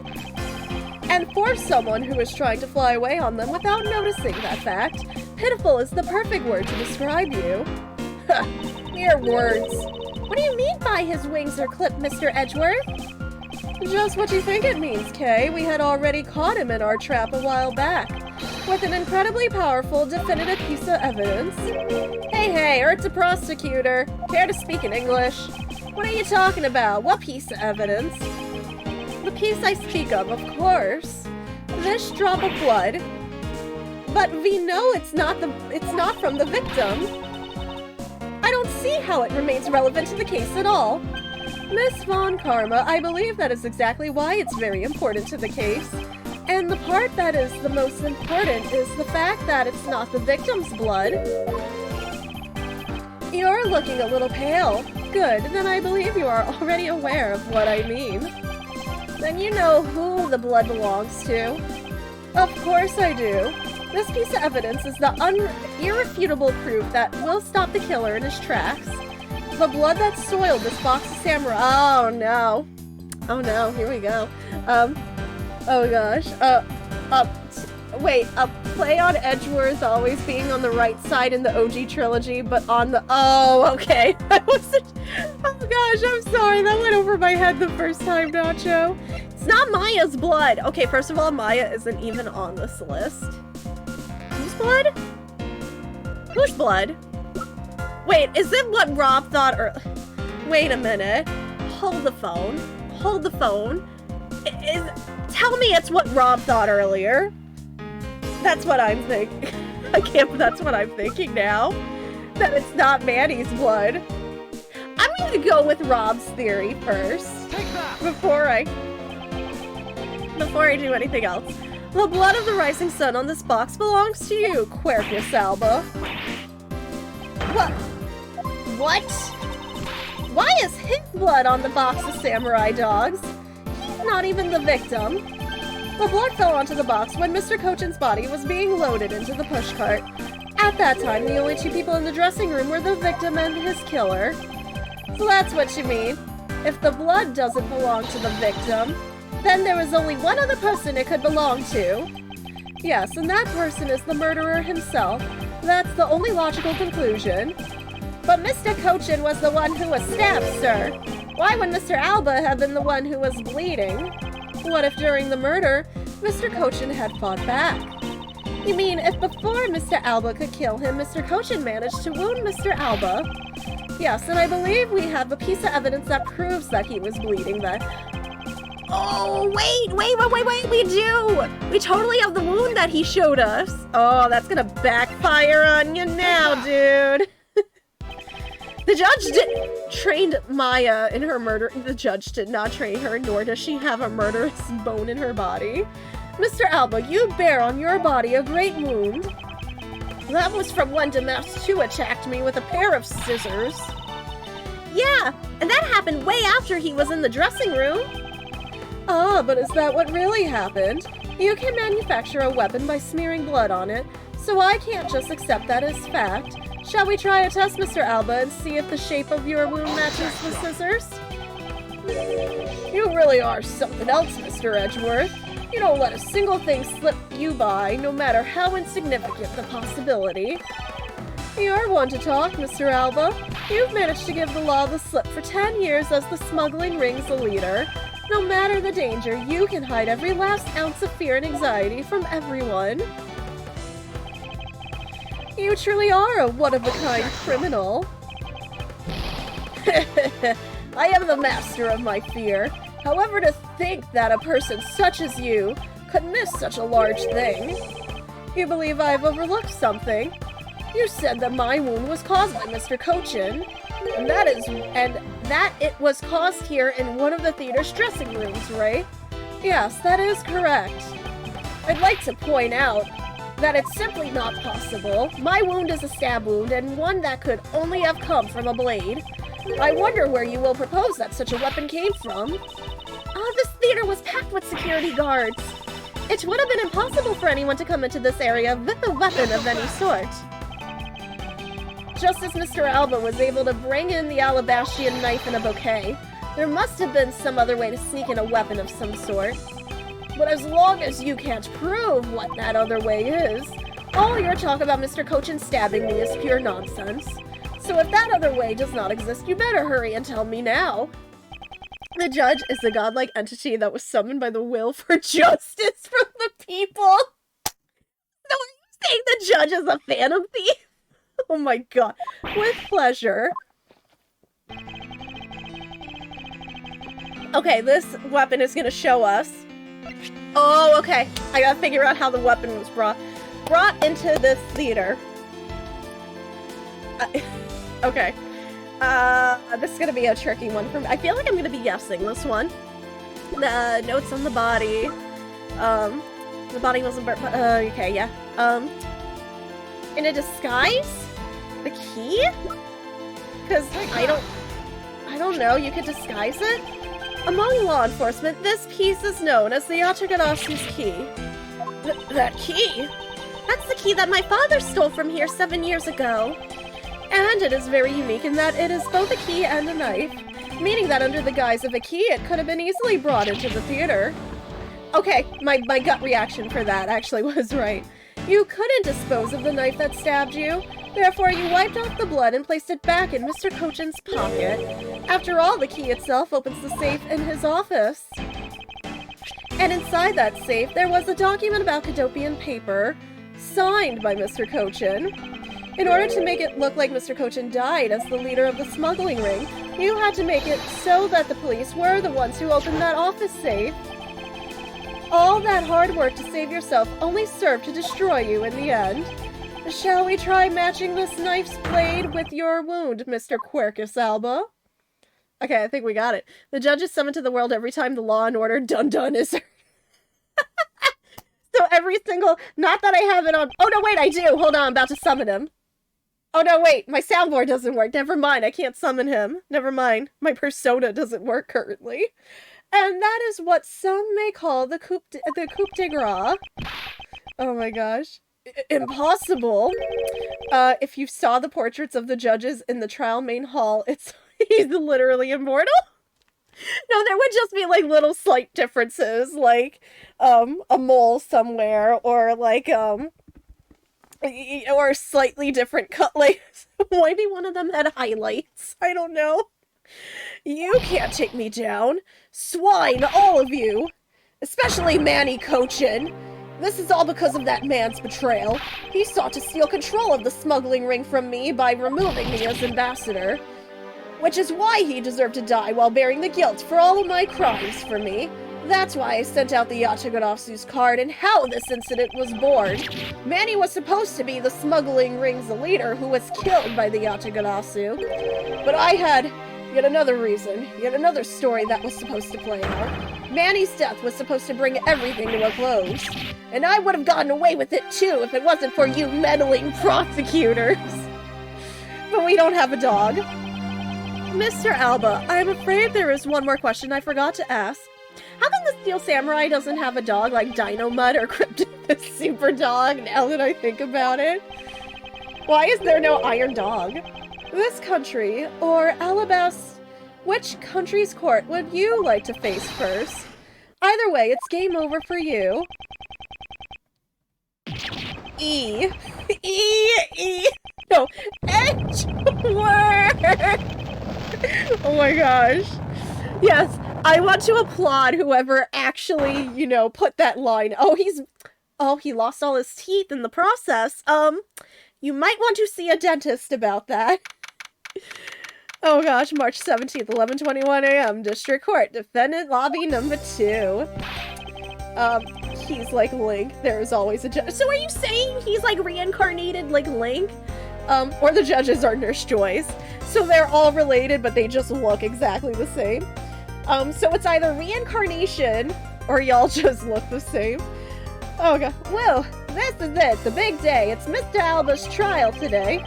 And for someone who is trying to fly away on them without noticing that fact, pitiful is the perfect word to describe you. Mere words. What do you mean by his wings are clipped, Mr. Edgeworth? Just what you think it means, Kay. We had already caught him in our trap a while back, with an incredibly powerful, definitive piece of evidence. Hey, Ert's a prosecutor. Care to speak in English? What are you talking about? What piece of evidence? The piece I speak of course. This drop of blood. But we know it's not from the victim. I don't see how it remains relevant to the case at all. Miss Von Karma, I believe that is exactly why it's very important to the case. And the part that is the most important is the fact that it's not the victim's blood. You're looking a little pale. Good, then I believe you are already aware of what I mean. Then you know who the blood belongs to. Of course I do. This piece of evidence is the irrefutable proof that will stop the killer in his tracks. The blood that soiled this box of samurai. Oh no. Oh no, here we go. Oh gosh. Wait, a play on Edgeworth always being on the right side in the OG trilogy, but on the... Oh, okay. I wasn't... Oh gosh, I'm sorry. That went over my head the first time, Nacho. It's not Maya's blood. Okay, first of all, Maya isn't even on this list. Whose blood? Whose blood? Wait, is it what Rob thought or... Wait a minute. Hold the phone. Hold the phone. Tell me it's what Rob thought earlier. That's what I'm thinking. I can't... That's what I'm thinking now. That it's not Manny's blood. I'm going to go with Rob's theory first. Before I do anything else. The blood of the rising sun on this box belongs to you, Quercus Alba. What? Why is his blood on the box of samurai dogs? He's not even the victim. The blood fell onto the box when Mr. Cochin's body was being loaded into the pushcart. At that time, the only two people in the dressing room were the victim and his killer. So that's what you mean. If the blood doesn't belong to the victim, then there is only one other person it could belong to. Yes, and that person is the murderer himself. That's the only logical conclusion. But Mr. Cochin was the one who was stabbed, sir. Why would Mr. Alba have been the one who was bleeding? What if during the murder, Mr. Cochin had fought back? You mean if before Mr. Alba could kill him, Mr. Cochin managed to wound Mr. Alba? Yes, and I believe we have a piece of evidence that proves that he was bleeding then. Oh, wait, we do! We totally have the wound that he showed us. Oh, that's gonna backfire on you now, dude. The judge trained Maya in her murder. The judge did not train her, nor does she have a murderous bone in her body. Mr. Alba, you bear on your body a great wound. That was from when Damasu attacked me with a pair of scissors. Yeah, and that happened way after he was in the dressing room. Ah, but is that what really happened? You can manufacture a weapon by smearing blood on it, so I can't just accept that as fact. Shall we try a test, Mr. Alba, and see if the shape of your wound matches the scissors? You really are something else, Mr. Edgeworth. You don't let a single thing slip you by, no matter how insignificant the possibility. You're one to talk, Mr. Alba. You've managed to give the law the slip for 10 years as the smuggling ring's leader. No matter the danger, you can hide every last ounce of fear and anxiety from everyone. You truly are a one-of-a-kind criminal. I am the master of my fear. However, to think that a person such as you could miss such a large thing. You believe I've overlooked something. You said that my wound was caused by Mr. Cochin, and that it was caused here in one of the theater's dressing rooms, right? Yes, that is correct. I'd like to point out that it's simply not possible. My wound is a stab wound, and one that could only have come from a blade. I wonder where you will propose that such a weapon came from. This theater was packed with security guards. It would have been impossible for anyone to come into this area with a weapon of any sort. Just as Mr. Alba was able to bring in the Alabastian knife in a bouquet, there must have been some other way to sneak in a weapon of some sort. But as long as you can't prove what that other way is, all your talk about Mr. Cochin stabbing me is pure nonsense. So if that other way does not exist, you better hurry and tell me now. The judge is a godlike entity that was summoned by the will for justice from the people. So are you saying the judge is a phantom thief? Oh my god. With pleasure. Okay, this weapon is gonna show us. Oh, okay. I gotta figure out how the weapon was brought into this theater. Okay. This is gonna be a tricky one for me. I feel like I'm gonna be guessing this one. The notes on the body. The body wasn't burnt. Okay, yeah. In a disguise? The key? Because I don't know. You could disguise it. Among law enforcement, this piece is known as the Ataganasu's key. That key? That's the key that my father stole from here 7 years ago. And it is very unique in that it is both a key and a knife, meaning that under the guise of a key, it could have been easily brought into the theater. Okay, my gut reaction for that actually was right. You couldn't dispose of the knife that stabbed you, therefore you wiped off the blood and placed it back in Mr. Cochin's pocket. After all, the key itself opens the safe in his office. And inside that safe, there was a document about Cadopian paper, signed by Mr. Cochin. In order to make it look like Mr. Cochin died as the leader of the smuggling ring, you had to make it so that the police were the ones who opened that office safe. All that hard work to save yourself only served to destroy you in the end. Shall we try matching this knife's blade with your wound, Mr. Quercus Alba? Okay, I think we got it. The judge is summoned to the world every time the law and order dun-dun is heard. So every single... Not that I have it on... Oh, no, wait, I do. Hold on, I'm about to summon him. Oh, no, wait, my soundboard doesn't work. Never mind, I can't summon him. Never mind, my persona doesn't work currently. And that is what some may call the coup de grace. Oh my gosh. Impossible. If you saw the portraits of the judges in the trial main hall, he's literally immortal. No, there would just be, like, little slight differences, like, a mole somewhere, or, like, or slightly different cut, like, maybe one of them had highlights. I don't know. You can't take me down. Swine, all of you. Especially Manny Cochin. This is all because of that man's betrayal. He sought to steal control of the smuggling ring from me by removing me as ambassador. Which is why he deserved to die while bearing the guilt for all of my crimes for me. That's why I sent out the Ataganasu's card and how this incident was born. Manny was supposed to be the smuggling ring's leader who was killed by the Ataganasu. But I had yet another reason, yet another story that was supposed to play out. Manny's death was supposed to bring everything to a close. And I would have gotten away with it too if it wasn't for you meddling prosecutors. But we don't have a dog. Mr. Alba, I'm afraid there is one more question I forgot to ask. How come the Steel Samurai doesn't have a dog like Dino Mud or Krypton the Super Dog, now that I think about it? Why is there no Iron Dog? This country, or Alabas, which country's court would you like to face first? Either way, it's game over for you. No, Edgeworth! Oh my gosh. Yes, I want to applaud whoever actually, put that line. He lost all his teeth in the process. You might want to see a dentist about that. Oh gosh, March 17th, 11:21 a.m., District Court, Defendant Lobby number 2. He's like Link, there's always a judge. So are you saying he's like reincarnated like Link? Or the judges are Nurse Joy's. So they're all related, but they just look exactly the same. So it's either reincarnation, or y'all just look the same. Oh god, well, this is it, the big day. It's Mr. Alba's trial today.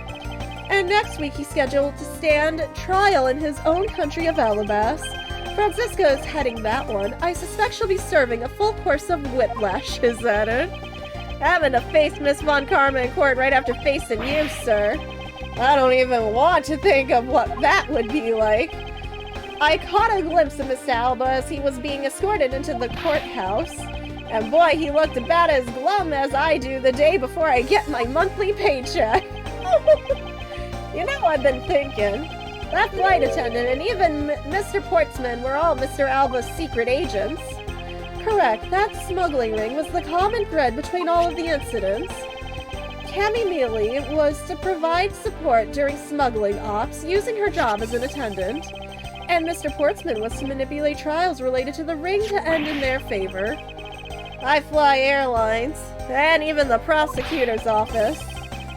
And next week he's scheduled to stand trial in his own country of Alabas. Francisca is heading that one. I suspect she'll be serving a full course of whiplash, is that it? Having to face Miss Von Karma in court right after facing you, sir. I don't even want to think of what that would be like. I caught a glimpse of Mr. Alba as he was being escorted into the courthouse. And boy, he looked about as glum as I do the day before I get my monthly paycheck. You know, I've been thinking. That flight attendant and even Mr. Portsman were all Mr. Alba's secret agents. Correct, that smuggling ring was the common thread between all of the incidents. Cammy Mealy was to provide support during smuggling ops, using her job as an attendant. And Mr. Portsman was to manipulate trials related to the ring to end in their favor. I fly airlines, and even the prosecutor's office.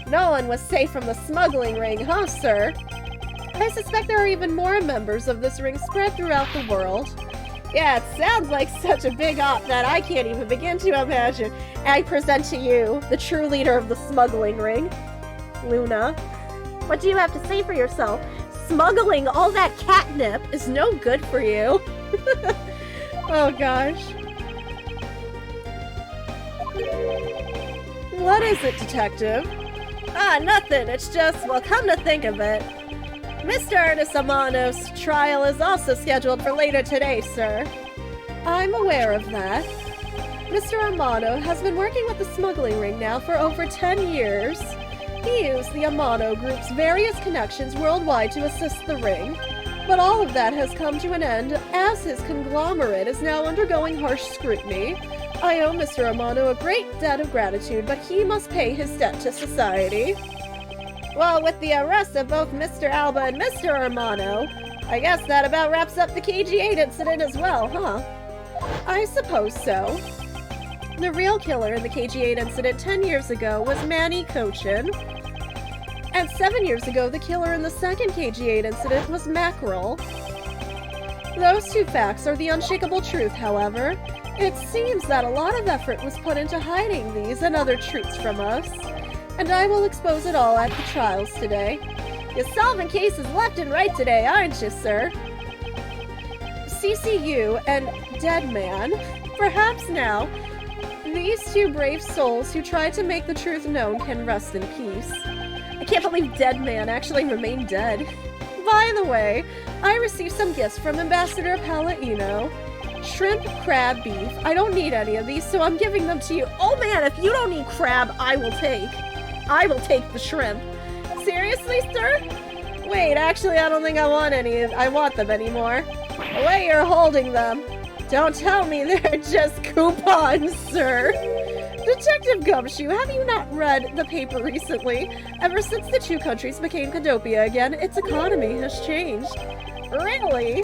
No one was safe from the smuggling ring, huh, sir? I suspect there are even more members of this ring spread throughout the world. Yeah, it sounds like such a big op that I can't even begin to imagine. I present to you the true leader of the smuggling ring, Luna. What do you have to say for yourself? Smuggling all that catnip is no good for you. Oh gosh. What is it, detective? Ah, nothing. It's just, well, come to think of it, Mr. Ernest Amano's trial is also scheduled for later today, sir. I'm aware of that. Mr. Amano has been working with the smuggling ring now for over 10 years. He used the Amano Group's various connections worldwide to assist the ring, but all of that has come to an end as his conglomerate is now undergoing harsh scrutiny. I owe Mr. Amano a great debt of gratitude, but he must pay his debt to society. Well, with the arrest of both Mr. Alba and Mr. Amano, I guess that about wraps up the KG8 incident as well, huh? I suppose so. The real killer in the KG8 incident 10 years ago was Manny Cochin. And 7 years ago, the killer in the second KG8 incident was Mackerel. Those two facts are the unshakable truth, however. It seems that a lot of effort was put into hiding these and other truths from us, and I will expose it all at the trials today. You're solving cases left and right today, aren't you, sir? CCU and Dead Man. Perhaps now, these two brave souls who tried to make the truth known can rest in peace. I can't believe Dead Man actually remained dead. By the way, I received some gifts from Ambassador Palladino. Shrimp, crab, beef. I don't need any of these, so I'm giving them to you. Oh man, if you don't need crab, I will take the shrimp. Seriously, sir? Wait, actually, I don't think I want them anymore. The way you're holding them. Don't tell me they're just coupons, sir. Detective Gumshoe, have you not read the paper recently? Ever since the two countries became Cadopia again, its economy has changed. Really?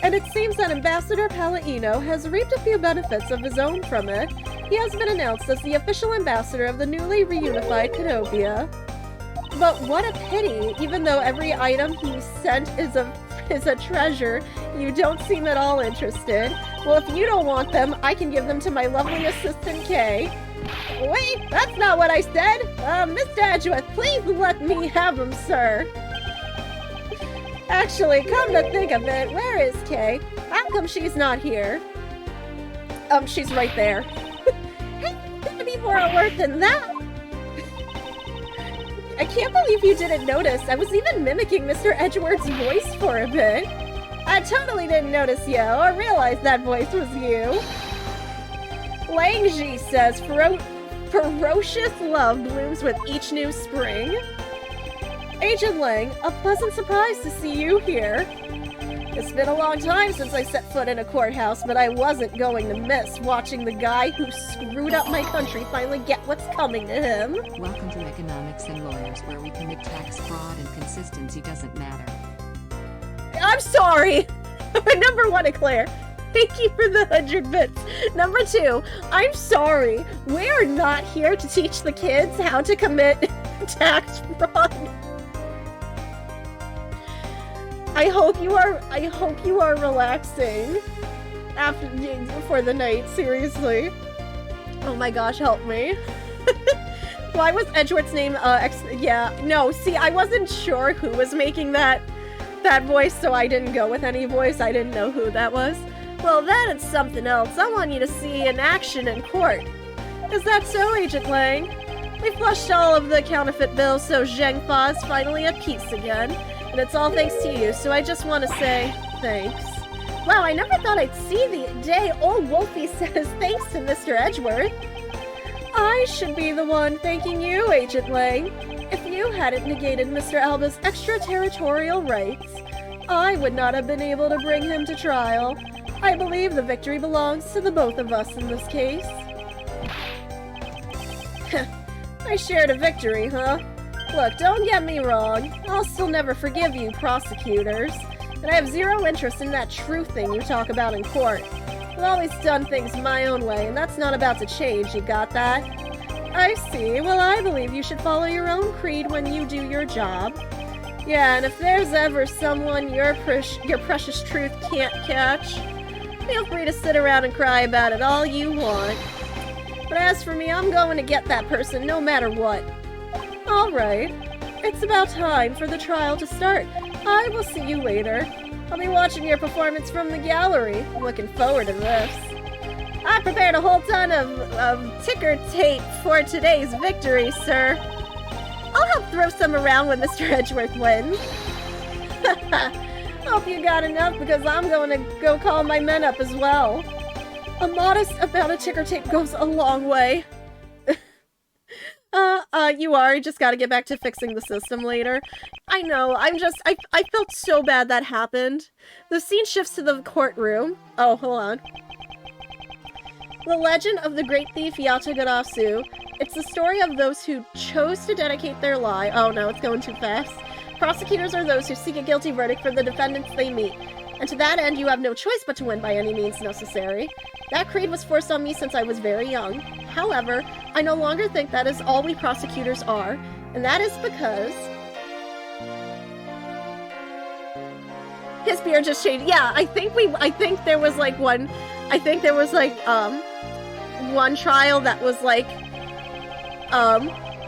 And it seems that Ambassador Palladino has reaped a few benefits of his own from it. He has been announced as the official ambassador of the newly reunified Cadopia. But what a pity, even though every item he sent is a treasure, you don't seem at all interested. Well, if you don't want them, I can give them to my lovely assistant, Kay. Wait, that's not what I said! Mr. Edgeworth, please let me have them, sir. Actually, come to think of it, where is Kay? How come she's not here? She's right there. Hey, gotta be more alert than that! I can't believe you didn't notice. I was even mimicking Mr. Edgeworth's voice for a bit. I totally didn't notice you, or realize that voice was you. Langji says, ferocious love blooms with each new spring. Agent Lang, a pleasant surprise to see you here. It's been a long time since I set foot in a courthouse, but I wasn't going to miss watching the guy who screwed up my country finally get what's coming to him. Welcome to Economics and Lawyers, where we commit tax fraud and consistency doesn't matter. I'm sorry! Number 1, Eclair. Thank you for the 100 bits. Number 2, I'm sorry. We're not here to teach the kids how to commit tax fraud. I hope you are relaxing for the night, seriously. Oh my gosh, help me. Why was Edgeworth's name, yeah, no, see, I wasn't sure who was making that voice, so I didn't go with any voice. I didn't know who that was. Well, then it's something else. I want you to see in action in court. Is that so, Agent Lang? We flushed all of the counterfeit bills, so Zhengfa is finally at peace again. And it's all thanks to you, so I just want to say thanks. Wow, I never thought I'd see the day old Wolfie says thanks to Mr. Edgeworth. I should be the one thanking you, Agent Lang. If you hadn't negated Mr. Alba's extraterritorial rights, I would not have been able to bring him to trial. I believe the victory belongs to the both of us in this case. I shared a victory, huh? Look, don't get me wrong. I'll still never forgive you, prosecutors. And I have zero interest in that truth thing you talk about in court. I've always done things my own way, and that's not about to change, you got that? I see. Well, I believe you should follow your own creed when you do your job. Yeah, and if there's ever someone your precious truth can't catch, feel free to sit around and cry about it all you want. But as for me, I'm going to get that person no matter what. Alright, it's about time for the trial to start. I will see you later. I'll be watching your performance from the gallery. I'm looking forward to this. I prepared a whole ton of ticker tape for today's victory, sir. I'll help throw some around when Mr. Edgeworth wins. Hope you got enough, because I'm going to go call my men up as well. A modest amount of ticker tape goes a long way. You just gotta get back to fixing the system later. I know, I felt so bad that happened. The scene shifts to the courtroom. Oh, hold on. The legend of the great thief Ataganasu. It's the story of those who chose to dedicate their life. Oh no, it's going too fast. Prosecutors are those who seek a guilty verdict for the defendants they meet. And to that end, you have no choice but to win by any means necessary. That creed was forced on me since I was very young. However, I no longer think that is all we prosecutors are, and that is because His beard just changed. Yeah, I think there was like one trial that was like,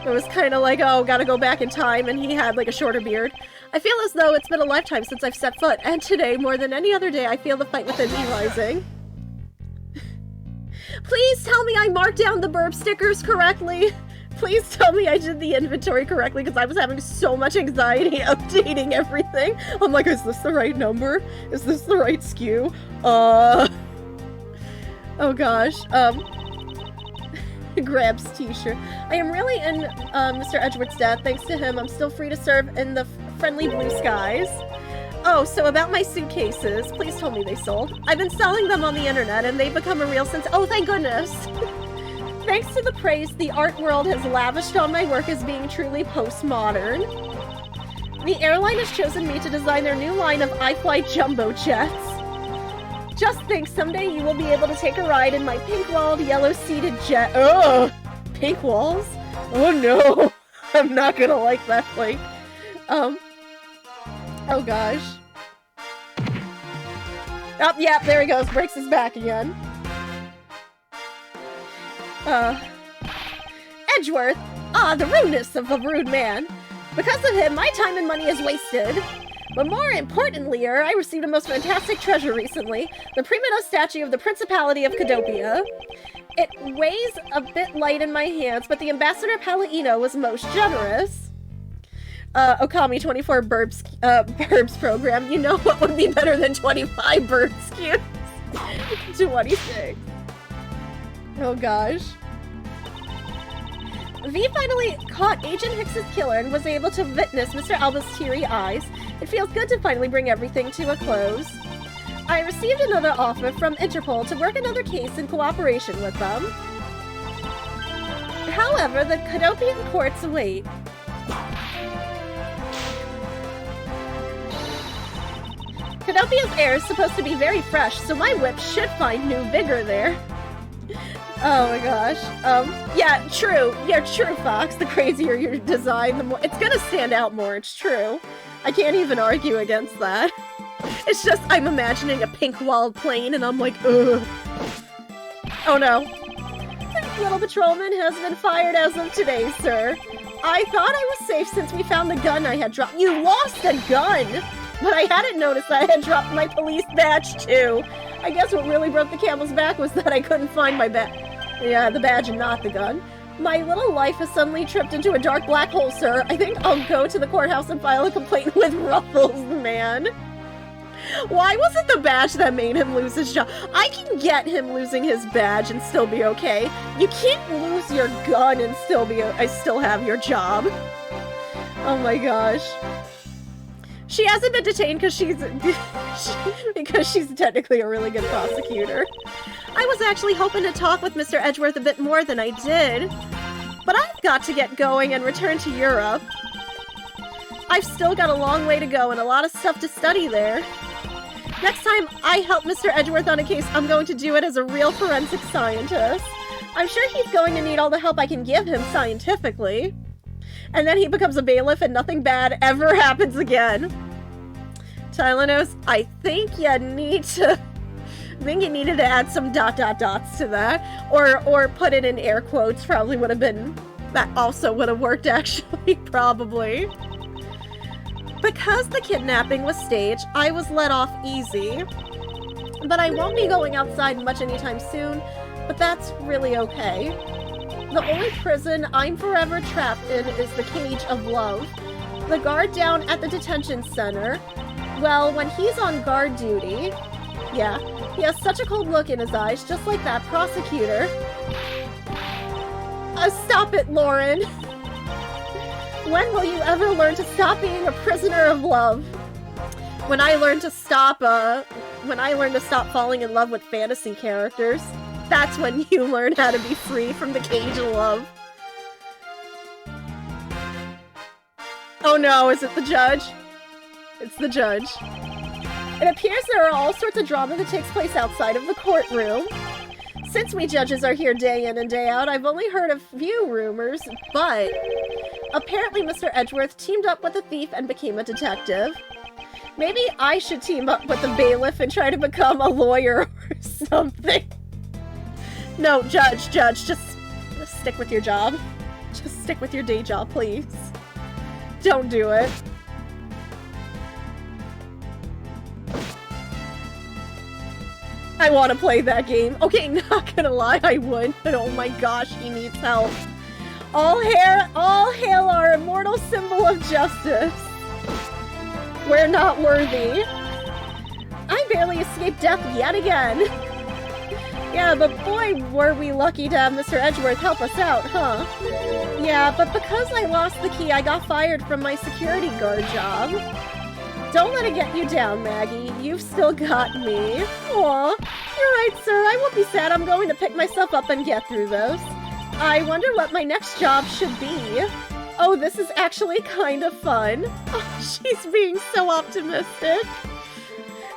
it was kind of like, oh, gotta go back in time, and he had like a shorter beard. I feel as though it's been a lifetime since I've set foot, and today, more than any other day, I feel the fight within me rising. Please tell me I marked down the burp stickers correctly. Please tell me I did the inventory correctly, because I was having so much anxiety updating everything. I'm like, is this the right number? Is this the right SKU? Oh gosh. Grabs t-shirt. I am really in Mr. Edgeworth's death. Thanks to him, I'm still free to serve in the friendly blue skies. Oh, so about my suitcases. Please tell me they sold. I've been selling them on the internet, and they've become a real sense. Oh, thank goodness. Thanks to the praise the art world has lavished on my work as being truly postmodern. The airline has chosen me to design their new line of iFly jumbo jets. Just think, someday you will be able to take a ride in my pink-walled, yellow-seated jet. Ugh! Pink walls? Oh no! I'm not gonna like that, like... Oh gosh. Oh, yeah, there he goes. Breaks his back again. Edgeworth! Ah, the rudeness of a rude man. Because of him, my time and money is wasted. But more importantly, I received a most fantastic treasure recently, the prima statue of the Principality of Cadopia. It weighs a bit light in my hands, but the Ambassador Palladino was most generous. Okami 24 Burbs program. You know what would be better than 25 Burbs cubes? 26. Oh gosh. V finally caught Agent Hicks's killer and was able to witness Mr. Alba's teary eyes. It feels good to finally bring everything to a close. I received another offer from Interpol to work another case in cooperation with them. However, the Cadopian courts await. Cadopia's air is supposed to be very fresh, so my whip should find new vigor there. Oh my gosh. Yeah, true. Yeah, true, Fox. The crazier your design, the more... It's gonna stand out more, it's true. I can't even argue against that. It's just, I'm imagining a pink-walled plane, and I'm like, ugh. Oh no. The little patrolman has been fired as of today, sir. I thought I was safe since we found the gun I had dropped. You lost a gun! But I hadn't noticed that I had dropped my police badge, too. I guess what really broke the camel's back was that I couldn't find my badge. Yeah, the badge and not the gun. My little life has suddenly tripped into a dark black hole, sir. I think I'll go to the courthouse and file a complaint with Ruffles, man. Why was it the badge that made him lose his job? I can get him losing his badge and still be okay. You can't lose your gun and still have your job. Oh my gosh. She hasn't been detained because she's technically a really good prosecutor. I was actually hoping to talk with Mr. Edgeworth a bit more than I did, but I've got to get going and return to Europe. I've still got a long way to go and a lot of stuff to study there. Next time I help Mr. Edgeworth on a case, I'm going to do it as a real forensic scientist. I'm sure he's going to need all the help I can give him scientifically. And then he becomes a bailiff and nothing bad ever happens again. Tylenos, I think you needed to add some ... dots to that. Or put it in air quotes, probably would have been... That also would have worked, actually, probably. Because the kidnapping was staged, I was let off easy. But I won't be going outside much anytime soon, but that's really okay. The only prison I'm forever trapped in is the cage of love. The guard down at the detention center, well, when he's on guard duty, yeah, he has such a cold look in his eyes, just like that prosecutor. Stop it, Lauren. When will you ever learn to stop being a prisoner of love? When I learn to stop falling in love with fantasy characters. That's when you learn how to be free from the cage of love. Oh no, is it the judge? It's the judge. It appears there are all sorts of drama that takes place outside of the courtroom. Since we judges are here day in and day out, I've only heard a few rumors, but apparently Mr. Edgeworth teamed up with a thief and became a detective. Maybe I should team up with the bailiff and try to become a lawyer or something. No, Judge, just stick with your job. Just stick with your day job, please. Don't do it. I want to play that game. Okay, not gonna lie, I would. But oh my gosh, he needs help. All hail our immortal symbol of justice. We're not worthy. I barely escaped death yet again. Yeah, but boy, were we lucky to have Mr. Edgeworth help us out, huh? Yeah, but because I lost the key, I got fired from my security guard job. Don't let it get you down, Maggie. You've still got me. Aw, you're right, sir. I won't be sad. I'm going to pick myself up and get through this. I wonder what my next job should be. Oh, this is actually kind of fun. Oh, she's being so optimistic.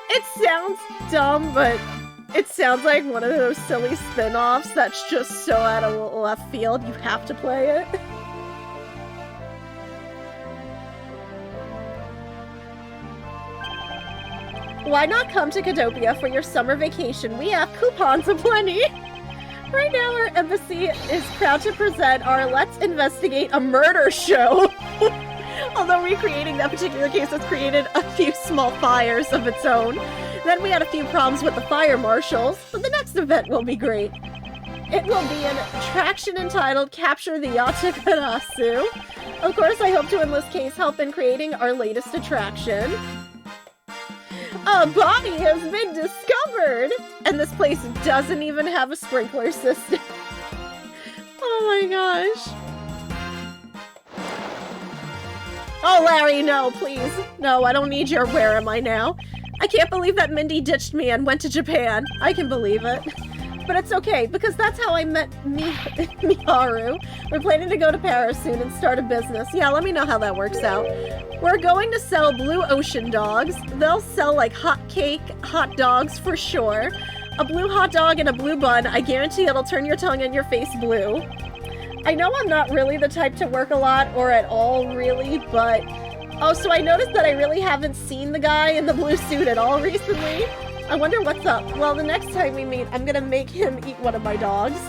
It sounds dumb, but it sounds like one of those silly spin-offs that's just so out of left field you have to play it. Why not come to Cadopia for your summer vacation? We have coupons aplenty. Right now, our embassy is proud to present our Let's Investigate a Murder show. Although recreating that particular case has created a few small fires of its own. Then we had a few problems with the fire marshals, but the next event will be great. It will be an attraction entitled Capture the Ataganasu. Of course, I hope to enlist Kay's help in creating our latest attraction. A body has been discovered! And this place doesn't even have a sprinkler system. Oh my gosh. Oh, Larry, no, please. No, I don't need your where am I now. I can't believe that Mindy ditched me and went to Japan. I can believe it. But it's okay, because that's how I met Miharu. We're planning to go to Paris soon and start a business. Yeah, let me know how that works out. We're going to sell blue ocean dogs. They'll sell like hot dogs for sure. A blue hot dog and a blue bun. I guarantee it'll turn your tongue and your face blue. I know I'm not really the type to work a lot or at all really, but... Oh, so I noticed that I really haven't seen the guy in the blue suit at all recently. I wonder what's up. Well, the next time we meet, I'm gonna make him eat one of my dogs.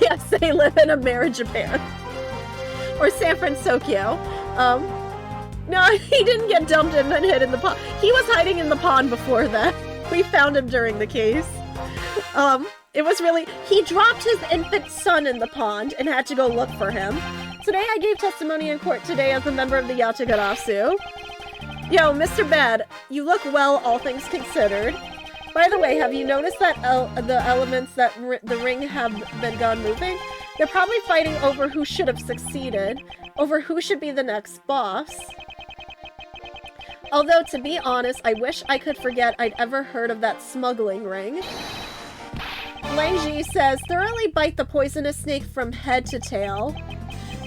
Yes, they live in Ameri, Japan. Or San Francisco. No, he didn't get dumped and then hid in the pond. He was hiding in the pond before that. We found him during the case. It was really... He dropped his infant son in the pond and had to go look for him. Today I gave testimony in court today as a member of the Ataganasu. Yo, Mr. Bad, you look well, all things considered. By the way, have you noticed that the elements that the ring have been gone moving? They're probably fighting over who should have succeeded, over who should be the next boss. Although, to be honest, I wish I could forget I'd ever heard of that smuggling ring. Langji says, thoroughly bite the poisonous snake from head to tail.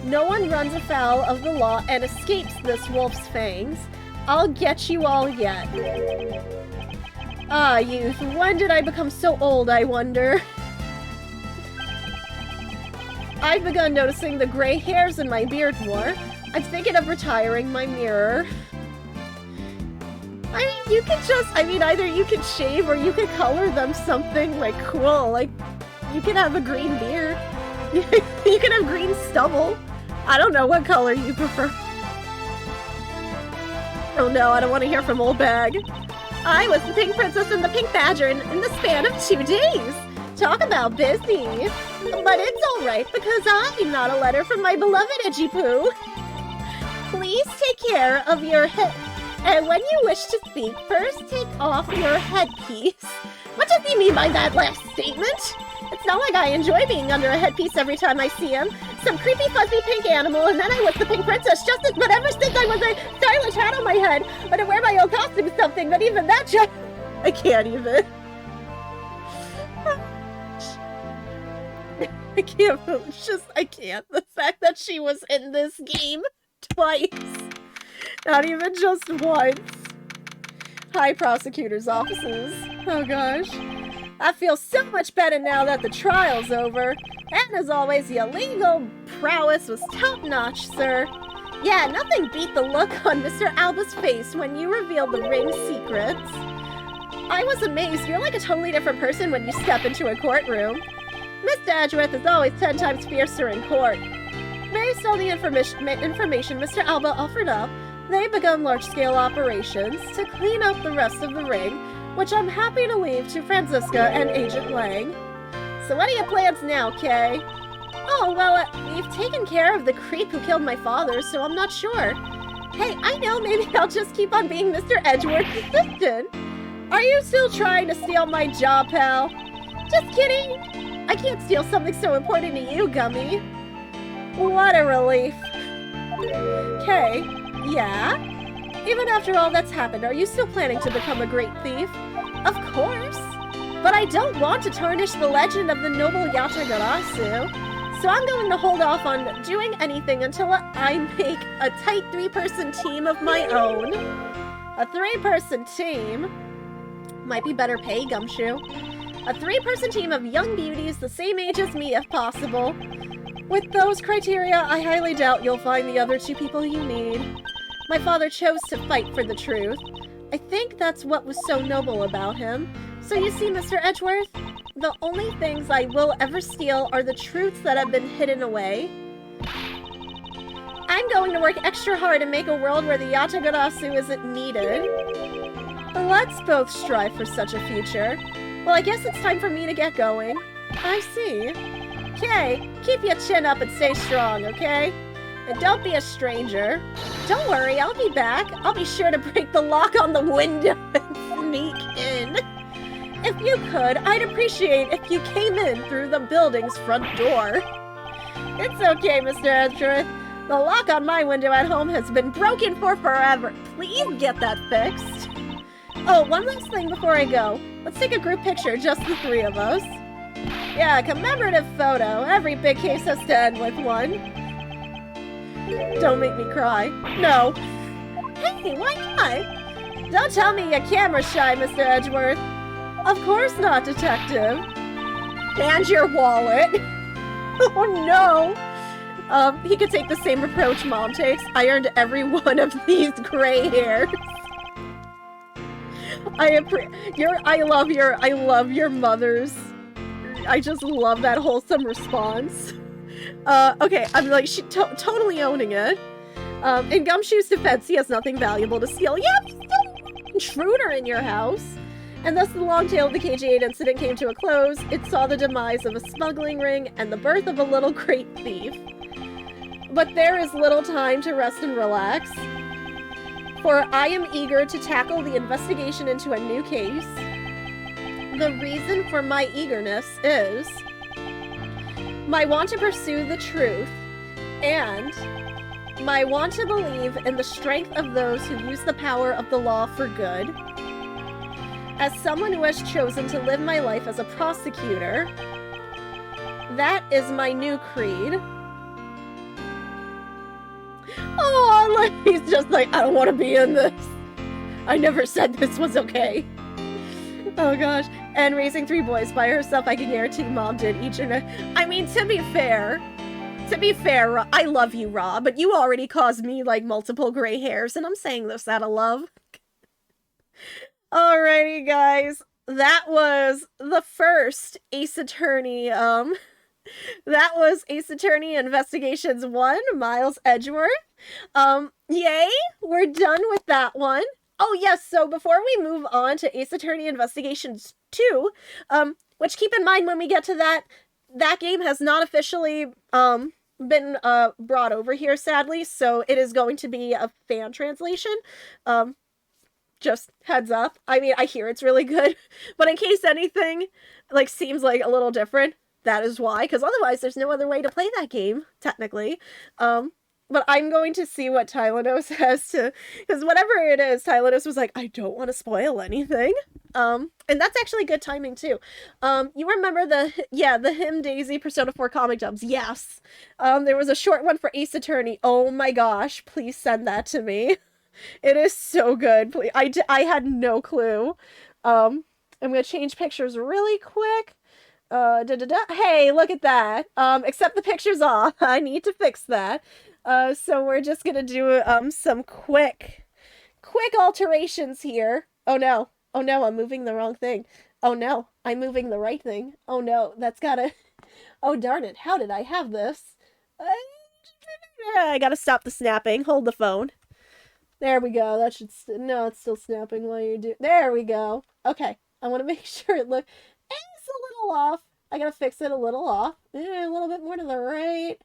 No one runs afoul of the law and escapes this wolf's fangs. I'll get you all yet. Ah, youth, when did I become so old, I wonder? I've begun noticing the gray hairs in my beard more. I'm thinking of retiring my mirror. I mean, you could just, either you could shave or you could color them something, like, cool. Like, you can have a green beard. You can have green stubble. I don't know what color you prefer. Oh no, I don't want to hear from old bag. I was the Pink Princess and the Pink Badger in the span of 2 days. Talk about busy. But it's alright, because I'm not a letter from my beloved Edgy Poo. Please take care of your head. And when you wish to speak, first take off your headpiece. What does he mean by that last statement? It's not like I enjoy being under a headpiece every time I see him. Some creepy fuzzy pink animal, and then I was the Pink Princess but ever since I was a stylish hat on my head. But I wear my own costume something, but even that just... I can't even. I can't, I can't. The fact that she was in this game twice. Not even just once. Hi, prosecutor's offices. Oh gosh. I feel so much better now that the trial's over. And as always, your legal prowess was top-notch, sir. Yeah, nothing beat the look on Mr. Alba's face when you revealed the ring's secrets. I was amazed. You're like a totally different person when you step into a courtroom. Mr. Edgeworth is always 10 times fiercer in court. Based on the information Mr. Alba offered up, they begun large-scale operations to clean up the rest of the ring, which I'm happy to leave to Franziska and Agent Lang. So what are your plans now, Kay? Oh, well, we've taken care of the creep who killed my father, so I'm not sure. Hey, I know, maybe I'll just keep on being Mr. Edgeworth's assistant. Are you still trying to steal my job, pal? Just kidding. I can't steal something so important to you, Gummy. What a relief. Kay, yeah? Even after all that's happened, are you still planning to become a great thief? Of course. But I don't want to tarnish the legend of the noble Ataganasu, so I'm going to hold off on doing anything until I make a tight 3-person team of my own. A 3-person team? Might be better pay, Gumshoe. A 3-person team of young beauties the same age as me, if possible. With those criteria, I highly doubt you'll find the other 2 people you need. My father chose to fight for the truth. I think that's what was so noble about him. So you see, Mr. Edgeworth, the only things I will ever steal are the truths that have been hidden away. I'm going to work extra hard and make a world where the Ataganasu isn't needed. Let's both strive for such a future. Well, I guess it's time for me to get going. I see. Okay, keep your chin up and stay strong, okay? And don't be a stranger. Don't worry, I'll be back. I'll be sure to break the lock on the window and sneak in. If you could, I'd appreciate if you came in through the building's front door. It's okay, Mr. Edgeworth. The lock on my window at home has been broken for forever. Please get that fixed. Oh, one last thing before I go. Let's take a group picture, just the 3 of us. Yeah, a commemorative photo. Every big case has to end with one. Don't make me cry. No. Hey, why not? Don't tell me you're camera shy, Mr. Edgeworth. Of course not, Detective. And your wallet. Oh no. He could take the same approach Mom takes. I earned every one of these gray hairs. I love your mother's. I just love that wholesome response. Okay, I'm like, she totally owning it. In Gumshoe's defense, he has nothing valuable to steal. Yeah, but he's still an intruder in your house. And thus the long tale of the KG8 incident came to a close. It saw the demise of a smuggling ring and the birth of a little great thief. But there is little time to rest and relax, for I am eager to tackle the investigation into a new case. The reason for my eagerness is my want to pursue the truth and my want to believe in the strength of those who use the power of the law for good. As someone who has chosen to live my life as a prosecutor, that is my new creed. Oh, like, he's just like, I don't want to be in this. I never said this was okay. Oh gosh. And raising 3 boys by herself, I can guarantee Mom did each and I mean, to be fair, I love you, Rob, but you already caused me, like, multiple gray hairs, and I'm saying this out of love. Alrighty, guys. That was the first Ace Attorney, that was Ace Attorney Investigations 1, Miles Edgeworth. Yay! We're done with that one. Oh, yes, so before we move on to Ace Attorney Investigations 2, which keep in mind when we get to that game has not officially, been, brought over here, sadly, so it is going to be a fan translation. Just heads up. I mean, I hear it's really good, but in case anything, like, seems like a little different, that is why, because otherwise there's no other way to play that game, technically. But I'm going to see what Tylenos has to, because whatever it is, Tylenos was like, I don't want to spoil anything. And that's actually good timing, too. You remember the Him Daisy Persona 4 comic dubs? Yes. There was a short one for Ace Attorney. Oh my gosh, please send that to me. It is so good. Please. I had no clue. I'm going to change pictures really quick. Hey, look at that. Except the picture's off. I need to fix that. So we're just gonna do some quick alterations here. Oh no, I'm moving the wrong thing. Oh no, I'm moving the right thing. Oh no, that's gotta. Oh darn it! How did I have this? I gotta stop the snapping. Hold the phone. There we go. That should. No, it's still snapping while you do. There we go. Okay, I want to make sure it look. It's a little off. I gotta fix it a little off. A little bit more to the right.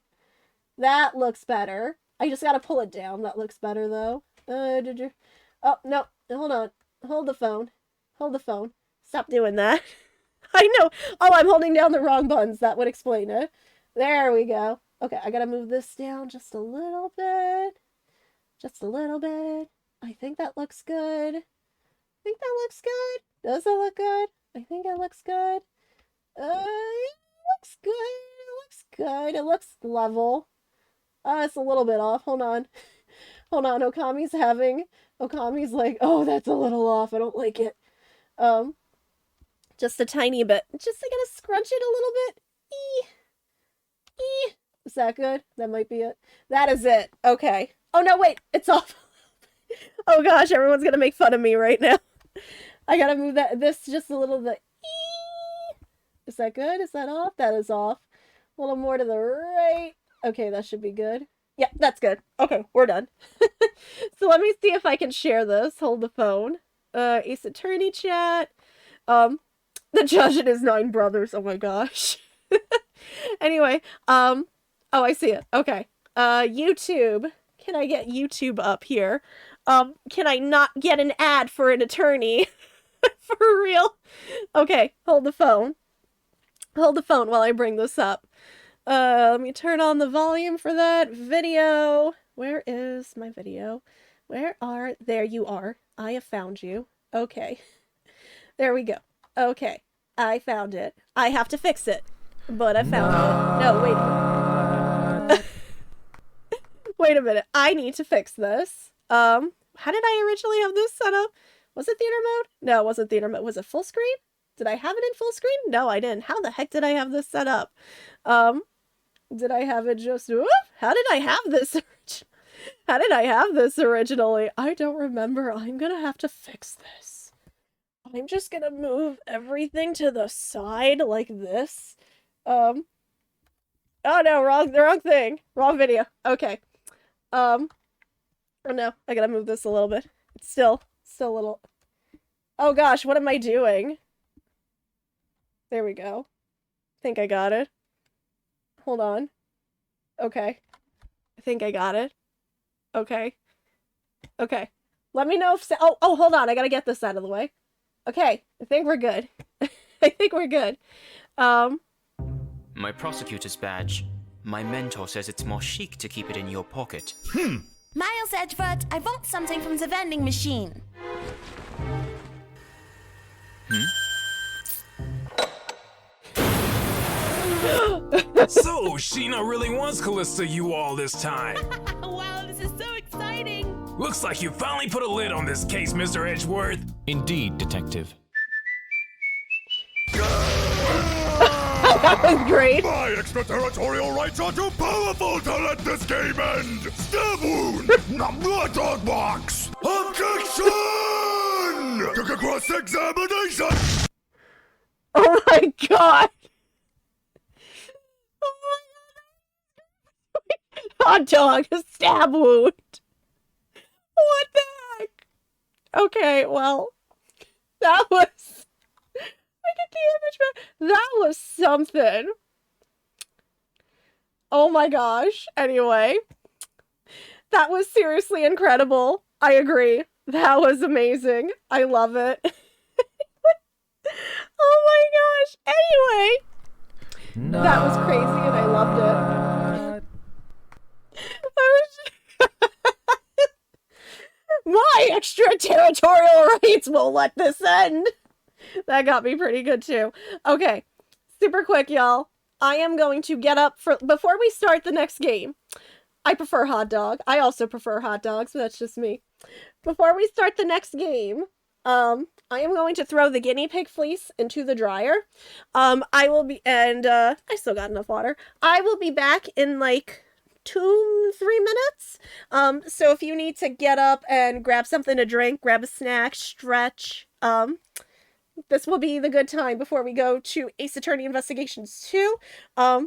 That looks better. I just gotta pull it down. That looks better though. Did you? Oh no! Hold on. Hold the phone. Hold the phone. Stop doing that. I know. Oh, I'm holding down the wrong buttons. That would explain it. There we go. Okay, I gotta move this down just a little bit. Just a little bit. I think that looks good. I think that looks good. Does it look good? I think it looks good. It looks good. It looks good. It looks level. It's a little bit off. Hold on. Hold on. Okami's like, oh, that's a little off. I don't like it. Just a tiny bit. Just I gotta scrunch it a little bit. Is that good? That might be it. That is it. Okay. Oh no, wait. It's off. Oh gosh, everyone's gonna make fun of me right now. I gotta move this just a little bit. Is that good? Is that off? That is off. A little more to the right. Okay, that should be good. Yeah, that's good. Okay, we're done. So let me see if I can share this. Hold the phone. Ace Attorney chat. The judge and his 9 brothers. Oh my gosh. Anyway, oh, I see it. Okay. YouTube. Can I get YouTube up here? Can I not get an ad for an attorney? For real? Okay, hold the phone. Hold the phone while I bring this up. Let me turn on the volume for that video. Where is my video? There you are. I have found you. Okay. There we go. Okay. I found it. I have to fix it. But I found it. No, wait. Wait a minute. I need to fix this. How did I originally have this set up? Was it theater mode? No, it wasn't theater mode. Was it full screen? Did I have it in full screen? No, I didn't. How the heck did I have this set up? Did I have it just... Whoop? How did I have this? How did I have this originally? I don't remember. I'm gonna have to fix this. I'm just gonna move everything to the side like this. Oh no, the wrong thing. Wrong video. Okay. Oh no, I gotta move this a little bit. It's still a little... Oh gosh, what am I doing? There we go. Think I got it. Hold on. Okay. I think I got it. Okay. Okay. Let me know if... Oh, hold on. I gotta get this out of the way. Okay. I think we're good. I think we're good. My prosecutor's badge. My mentor says it's more chic to keep it in your pocket. Miles Edgeworth, I want something from the vending machine. So, Sheena really wants Callista you all this time. Wow, this is so exciting. Looks like you finally put a lid on this case, Mr. Edgeworth. Indeed, Detective. That was great. My extraterritorial rights are too powerful to let this game end! Stab wound! Dog box! Objection! Cross-examination! Oh my god. Oh my god. Hot dog, a stab wound. What the heck? Okay, well, that was... I get the image back. That was something. Oh my gosh. Anyway, that was seriously incredible. I agree. That was amazing. I love it. Oh my gosh. Anyway, that was crazy and I loved it. My extraterritorial rights won't let this end. That got me pretty good too. Okay, super quick, y'all. I am going to get up for... Before we start the next game, I prefer hot dog. I also prefer hot dogs, but that's just me. Before we start the next game, I am going to throw the guinea pig fleece into the dryer. I will be... And, I still got enough water. I will be back in, like, 2-3 minutes. So if you need to get up and grab something to drink, grab a snack, stretch, this will be the good time before we go to Ace Attorney Investigations 2. I